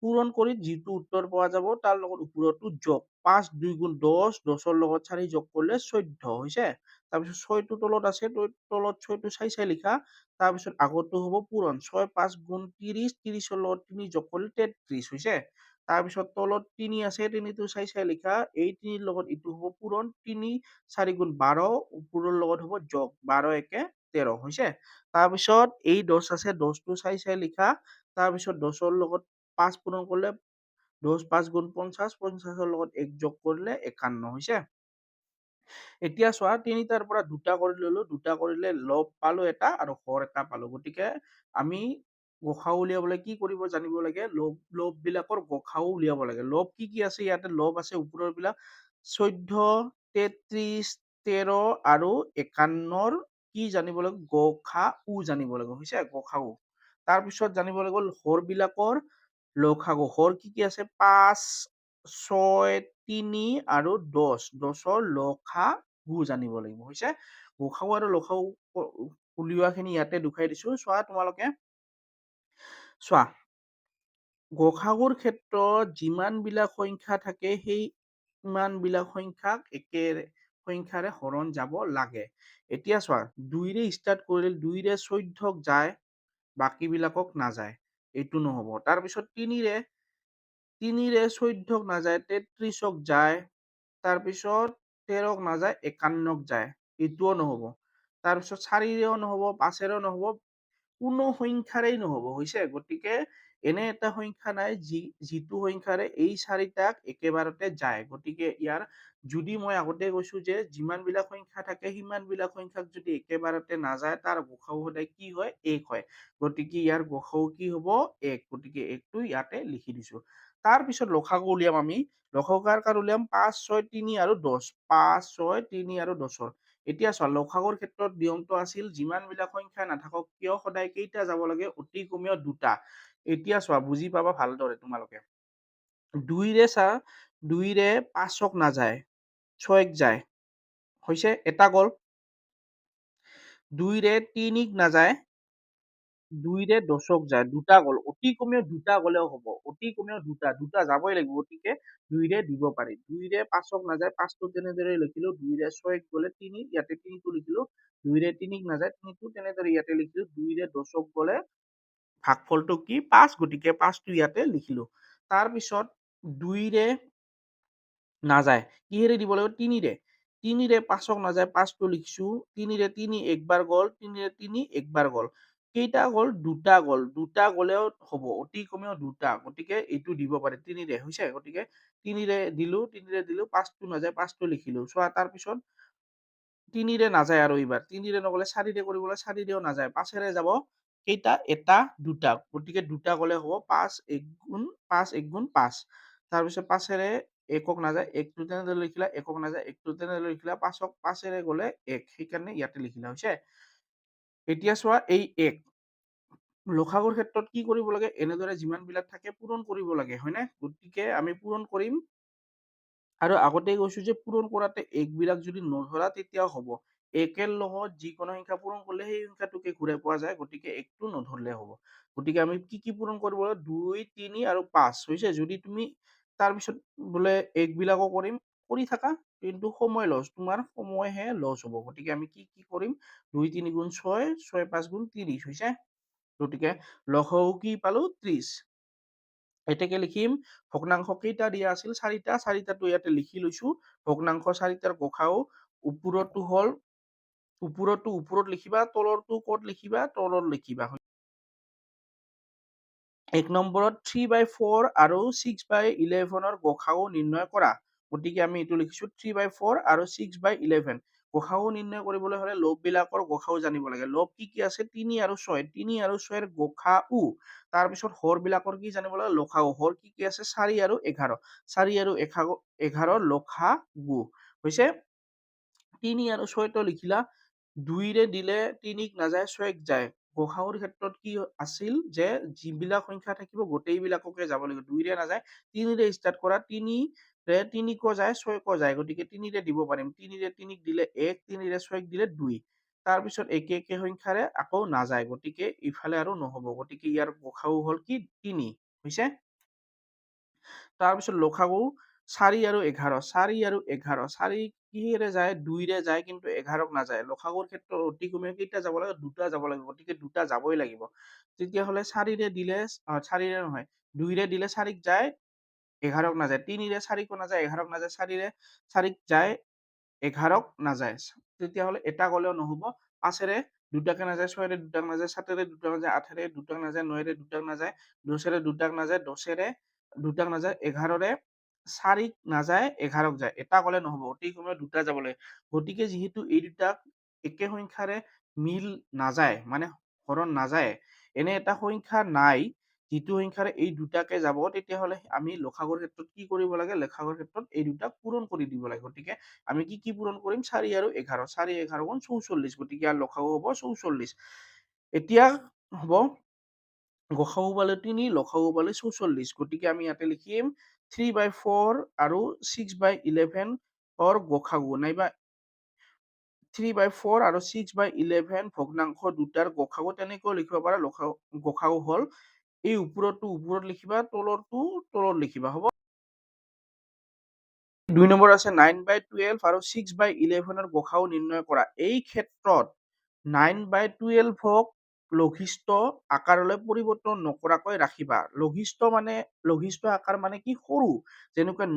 পূৰণ কৰি যিটো উত্তৰ পোৱা যাব তাৰ লগত ওপৰতো যোগ। ৫ ২ গুণ ১০, ১০ৰ লগত ৪ যোগ কৰিলে ১৪, হৈছে? তাৰপিছত ৬টো তলত আছে, তলত ৬টো চাই চাই লিখা, তাৰপিছত আগতো হ'ব পূৰণ। ৬ ৫ গুণ ৩০, ৩০ৰ লগত ৩ যোগ কৰিলে ৩৩, হৈছে? তাৰপিছত তলত ৩ আছে, ৩টো চাই চাই লিখা, এই ৩ৰ লগত ইটো হ'ব পূৰণ। ৩ ৪ গুণ ১২, ওপৰৰ লগত হ'ব যোগ, ১২ একে ১৩, হৈছে? তাৰপিছত এই ১০ আছে, ১০টো চাই চাই লিখা, তাৰপিছত ১০ৰ লগত ৫ পূৰণ কৰিলে ১০ ৫ গুণ ৫০, ৫০ৰ লগত ১ যোগ কৰিলে ৫১, হৈছে? এতিয়া চোৱা, ৩টাৰ পৰা ২টা কৰি ললো, ২টা কৰিলে লব পালো এটা আৰু হৰ এটা পালো। গতিকে আমি গসাউ উলিয়াবলৈ কি কৰিব জানিব লাগে? লব বিলাকৰ গসাউ উলিয়াব লাগে। লব কি কি আছে? ইয়াতে লব আছে ওপৰৰ বিলাক ১৪, ৩৩, ১৩ আৰু ৫১ৰ কি জানিব লাগিব? গসাউ জানিব লাগিব, হৈছে? গসাউ। তাৰপিছত জানিব লাগিব হৰ বিলাকৰ লসাগু। হৰ কি কি আছে? ৫, ৬, ৩ আৰু ১০, ১০ৰ লসাগু জানিব লাগিব, হৈছে? গসাগু আৰু লসাগু উলিওৱাখিনি ইয়াতে দেখুৱাই দিছো, চোৱা তোমালোকে। চোৱা, গসাগুৰ ক্ষেত্ৰত যিমান বিলাক সংখ্যা থাকে সেই ইমান বিলাক সংখ্যাক একে সংখ্যাৰে হৰণ যাব লাগে। এতিয়া চোৱা, ২ৰে ষ্টাৰ্ট কৰিলে ২ৰে ১৪ক যায়, বাকী বিলাকক নাযায়, এইটো নহব। তাৰপিছত ৩ৰে ১৪ক নাযায়, ৩৩ক যায়, তাৰপিছত ১৩ক নাযায়, ৫১ক যায়, এইটোও নহব। তাৰপিছত ৪ৰেও নহব, ৫ৰেও নহব, কোনো সংখ্যাৰেই নহব, হৈছে? গতিকে এনে এটা সংখ্যা নাই যিটো সংখ্যাৰে এই ৪টাক একেবাৰতে যায়। গতিকে ইয়াৰ যদি মই আগতে কৈছো যে যিমান বিলাক সংখ্যা থাকে সিমান বিলাক সংখ্যাক যদি একেবাৰতে নাযায় তাৰ গসাউ সদায় কি হয়? ১ হয়। গতিকে ইয়াৰ গসাউ কি হব? ১। গতিকে ১টো ইয়াতে লিখি দিছো। তাৰ পিছত লসাগু উলিয়াম আমি। লসাগু কাৰ উলিয়াম? ৫ ৬ ৩ আৰু ১০, ৫ ৬ ৩ আৰু ১০ৰ। এতিয়া চোৱা, লসাগুৰ ক্ষেত্ৰত নিয়মটো আছিল যিমান বিলাক সংখ্যা নাথাকক কিয় সদায় কেইটা যাব লাগে? অতি কমেও ২টা। এতিয়া চোৱা, বুজি পাবা ভালদৰে তোমালোকে। ২ৰে ৫ক নাযায়, ৬ক যায়, হৈছে? এটা গল। ২ৰে ৩ক নাযায়, ২ৰে ১০ক যায়, ২টা গল। অতি কমেও ২টা গলেও হব, অতি কমেও ২টা যাবই লাগিব, গতিকে ২ৰে দিব পাৰি। ২ৰে ৫ক নাযায়, ৫টো তেনেদৰে লিখিলো। ২ৰে ৬ক গলে ৩, ইয়াতে ৩টো লিখিলো। ২ৰে ৩ক নাযায়, ৩টো তেনেদৰে ইয়াতে লিখিলো। ২ৰে ১০ক গলে ভাগফলটো কি? ৫, গতিকে ৫টো ইয়াতে লিখিলো। তাৰপিছত ২ৰে নাযায়, কিহেৰে দিব লাগিব? ৩ৰে। ৩ৰে ৫ক নাযায়, ৫টো লিখিছো। ৩ৰে ৩ একবাৰ গল, ৩ৰে ৩ একবাৰ গল। কেইটা গল? ২টা গল। ২টা গলেও হব, অতি কমেও ২টা। গতিকে এইটো দিব পাৰে ৩ৰে, হৈছে? গতিকে ৩ৰে দিলো, ৫টো নাযায়, ৫টো লিখিলো। চোৱা, তাৰপিছত ৩ৰে নাযায় আৰু এইবাৰ ৩ৰে নগলে ৪ৰে কৰিব লাগে, ৪ৰেও নাযায়, ৫ৰে যাব। কেইটা? এটা ২টা। গতিকে ২টা গলে হব ৫ ১ গুণ ৫ ১ গুণ ৫। তাৰপিছত ৫ৰে ১ক নাযায়, ১টো তেনেদৰে লিখিলা, ১ক নাযায়, ১টো তেনেদৰে লিখিলা, ৫ক ৫ৰে গলে ১, সেইকাৰণে ইয়াতে লিখিলা, হৈছে? এতিয়া চোৱা, এই ১ লসাগুৰ ক্ষেত্ৰত কি কৰিব লাগে? এনেদৰে যিমান বিলাক থাকে পূৰণ কৰিব লাগে, হয়নে? গতিকে আমি পূৰণ কৰিম। আৰু আগতেই কৈছো যে পূৰণ কৰাতে ১ বিলাক যদি নধৰা তেতিয়াও হব। ১ৰ লগত যিকোনো সংখ্যা পূৰণ কৰিলে সেই সংখ্যাটোকে ঘূৰাই পোৱা যায়, গতিকে ১টো নধৰিলে হব। গতিকে আমি কি পূৰণ কৰিব লাগিব? ২ ৩ আৰু ৫, হৈছে? যদি তুমি তাৰপিছত বোলে ১ বিলাকো কৰিম, কৰি থাকা, কিন্তু সময় লছ, তোমাৰ সময়হে লছ হব। গতিকে আমি কি কৰিম? ২ ৩ গুণ ৬, ৬ ৫ গুণ ৩০, হৈছে? গতিকে লসাগু কি পালো? ৩০। এতেকে লিখিম, ভগ্নাংশ কেইটা দিয়া আছিল? ৪টা, ৪টাটো ইয়াতে লিখি লৈছো। ভগ্নাংশ ৪টাৰ গসাউ ওপৰতো হল ওপৰৰটো ওপৰত লিখিবা, তলৰটো ক'ত লিখিবা, তলত লিখিবা। 1 নম্বৰত 3/4 আৰু 6/11 গসাগু নিৰ্ণয় কৰা। গতিকে আমি এইটো লিখিছো 3/4 আৰু 6/11 গসাগু নিৰ্ণয় কৰিবলৈ হলে লববিলাকৰ গসাগু জানিব লাগে। লব কি আছে 3 আৰু 6, 3 আৰু 6ৰ গসাগু। তাৰপিছত হৰবিলাকৰ কি জানিব লাগে, লসাগু। হৰ কি আছে 4 আৰু 11, 4 আৰু 11 লসাগু হৈছে। 3 আৰু 6 তো লিখিলা, 2ৰে দিলে 3ক নাযায়, 6ক যায়। গসাগুৰ ক্ষেত্ৰত কি আছিল যে যিবিলাক সংখ্যা থাকিব গোটেইবিলাককে যাব লাগিব, 2ৰে নাযায়। 3ৰে ষ্টাৰ্ট কৰা, 3ৰে 3কো যায়, 6কো যায়, গতিকে 3ৰে দিব পাৰিম। 3ৰে 3ক দিলে 1, 3ৰে 6ক দিলে 2। তাৰপিছত একে একে সংখ্যাৰে আকৌ নাযায়, গতিকে ইফালে আৰু নহব, গতিকে ইয়াৰ গসাগু হল কি 3 হৈছে। তাৰপিছত লসাগু 4 আৰু 11, 4 আৰু 11, 4 কিহেৰে যায়, 2ৰে যায়, কিন্তু 11ক নাযায়। লসাগুৰ ক্ষেত্ৰত অতি কমেও কেইটা যাব লাগে, 2টা যাব লাগিব, গতিকে 2টা যাবই লাগিব। তেতিয়াহলে 4ৰে দিলে 4ৰে নহয়, 2ৰে দিলে 4ক যায়, 11ক নাযায়। 3ৰে 4কো নাযায়, 11ক নাযায়। 4ৰে 4ক যায়, 11ক নাযায়। তেতিয়াহলে এটা গলেও নহব। 5ৰে 2টাকে নাযায়, 6ৰে 2টাক নাযায়, 7ৰে 2টাক নাযায়, 8ৰে 2টাক নাযায়, 9ৰে 2টাক নাযায়, 10ৰে 2টাক নাযায়, 10ৰে 2টাক নাযায়, 11ৰে 4ক নাযায়, 11ক যায়। এটা গলে নহব, অতি কমেও 2টা যাব লাগে। গতিকে যিহেতু এই দুটাক একে সংখ্যাৰে মিল নাযায়, মানে হৰণ নাযায়, এনে এটা সংখ্যা নাই যিটো সংখ্যাৰে এই দুটাকে যাব, তেতিয়াহলে আমি লসাগুৰ ক্ষেত্ৰত কি কৰিব লাগে, লসাগুৰ ক্ষেত্ৰত এই দুটাক পূৰণ কৰি দিব লাগে। গতিকে আমি কি পূৰণ কৰিম, 4 আৰু 11, 4 11 গুণ 44, গতিকে ইয়াৰ লসাগু হব 44। এতিয়া হব গসাগু পালে 3, লসাগু পালে 44, গতিকে আমি ইয়াতে লিখিম 3/4 আৰু 6/11 গসাগু, নাইবা 3/4 আৰু 6/11 ভগ্নাংশ দুটাৰ গসাগু তেনেকৈ লিখিব পাৰা। গসাগু হল এই ওপৰতো ওপৰত লিখিবা, তলৰটো তলত লিখিবা, হব। 2 নম্বৰ আছে 9/12 আৰু 6/11 গসাগু নিৰ্ণয় কৰা। এই ক্ষেত্ৰত 9/12ক লঘিষ্ঠ আকাৰলৈ পৰিৱৰ্তন নকৰাকৈ ৰাখিবা। লঘিষ্ঠ আকাৰ মানে কি, সৰু। যেনেকৈ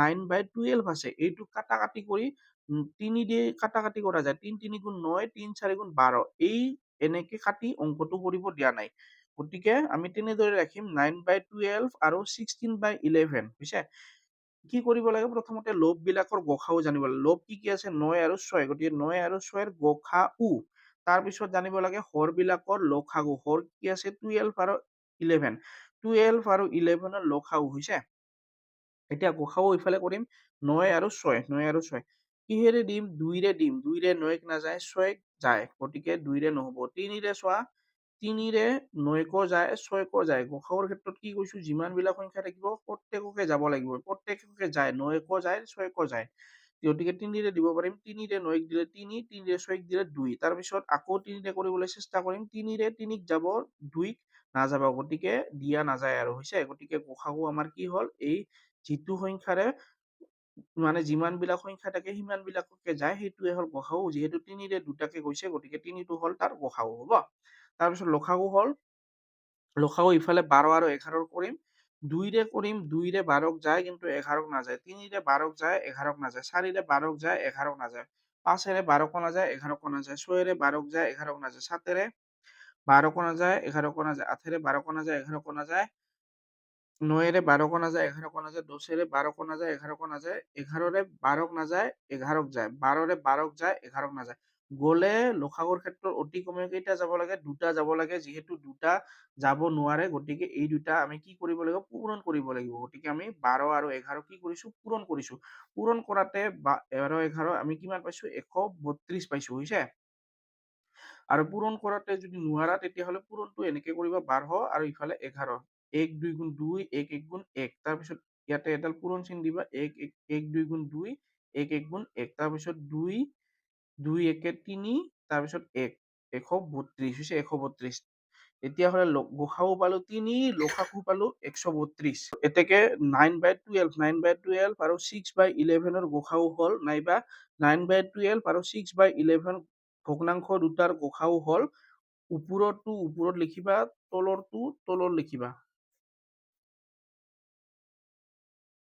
9/12 আছে, এইটো কাটাকাটি কৰি 3 দিয়ে কাটাকাটি কৰা যায়, 3 3 গুণ 9, 3 4 গুণ 12, এই এনেকে কাটি অংকটো কৰিব দিয়া নাই। গতিকে আমি তেনেদৰে ৰাখিম 9/12 আৰু 16/11 হৈছে। কি কৰিব লাগে, প্ৰথমতে লব বিলাকৰ গসাগু জানিব লাগে। লব কি আছে 9 আৰু 6, গতিকে 9 আৰু 6ৰ গসাগু। তাৰপিছত জানিব লাগে হৰ বিলাকৰ লসাগু। হৰ কি আছে 12 আৰু 11, 12 আৰু 11ৰ লসাগু হৈছে। এতিয়া গসাগু ইফালে কৰিম 9 আৰু 6, 9 আৰু 6 কিহেৰে দিম, 2ৰে দিম, 2ৰে 9ক নাযায়, 6ক যায়, গতিকে 2ৰে নহব। 3ৰে চোৱা, 3ৰে 9কো যায়, 6কো যায়। গসাগুৰ ক্ষেত্ৰত কি কৈছো, যিমান বিলাক সংখ্যা থাকিব প্ৰত্যেককে যাব লাগিব, প্ৰত্যেককে যায়, 9কো যায়, 6কো যায়, গতিকে 3ৰে দিব পাৰিম। 3ৰে 9ক দিলে 3, 3ৰে 6ক দিলে 2। তাৰপিছত আকৌ 3ৰে কৰিবলৈ চেষ্টা কৰিম, 3ৰে 3ক যাব, 2ক নাযাব, গতিকে দিয়া নাযায় আৰু হৈছে। গতিকে গসাগু আমাৰ কি হল, এই যিটো সংখ্যাৰে মানে যিমান বিলাক সংখ্যা থাকে সিমান বিলাককে যায়, সেইটোৱে হল গসাগু। যিহেতু 3ৰে 2টাকে গৈছে, গতিকে 3টো হল তাৰ গসাগু, হব। তাৰপিছত লসাগু হল, লসাগু ইফালে 12 আৰু 11 কৰিম। 2ৰে কৰিম, 2ৰে 12ক যায়, কিন্তু 11ক নাযায়। 3ৰে 12ক যায়, 11ক নাযায়। 4ৰে 12ক যায়, 11ক নাযায়। 5ৰে 12কো নাযায়, 11কো নাযায়। 6ৰে 12ক যায়, 11ক নাযায়। 7ৰে 12কো নাযায়, 11কো নাযায়। 8ৰে 12কো নাযায়, 11কো নাযায়। 9ৰে 12কো নাযায়, 11কো নাযায়। 10ৰে 12কো নাযায়, 11কো নাযায়। 11ৰে 12ক নাযায়, 11ক যায়। 12ৰে 12ক যায়, 11ক নাযায়। গলে লসাগুৰ ক্ষেত্ৰত অতি কমেও কেইটা যাব লাগে, 2টা যাব লাগে। যিহেতু 2টা যাব নোৱাৰে, গতিকে এই দুটা আমি কি কৰিব লাগিব, পূৰণ কৰিব লাগিব। গতিকে আমি 12 আৰু 11 কি কৰিছো, পূৰণ কৰিছো। পূৰণ কৰাতে 12 11 আমি কিমান পাইছো, 132 পাইছো হৈছে। আৰু পূৰণ কৰাতে যদি নোৱাৰা, তেতিয়াহলে পূৰণটো এনেকে কৰিবা, 12 আৰু ইফালে 11, 1 2 গুণ 2, 1 1 গুণ 1। তাৰপিছত ইয়াতে এডাল পূৰণ চিন দিবা, 1 1 2 গুণ 2, 1 1 গুণ 1। তাৰপিছত 2 2 1 3, তাৰপিছত 1, 132 হৈছে, 132। তেতিয়াহলে গসাগু পালো 3, লসাগু পালো 132। এতেকে 9/12, 9/12 আৰু 6/11 গসাগু হল, নাইবা 9/12 আৰু 6/11 ভগ্নাংশ দুটাৰ গসাগু হল। ওপৰতো ওপৰত লিখিবা, তলৰটো তলত লিখিবা।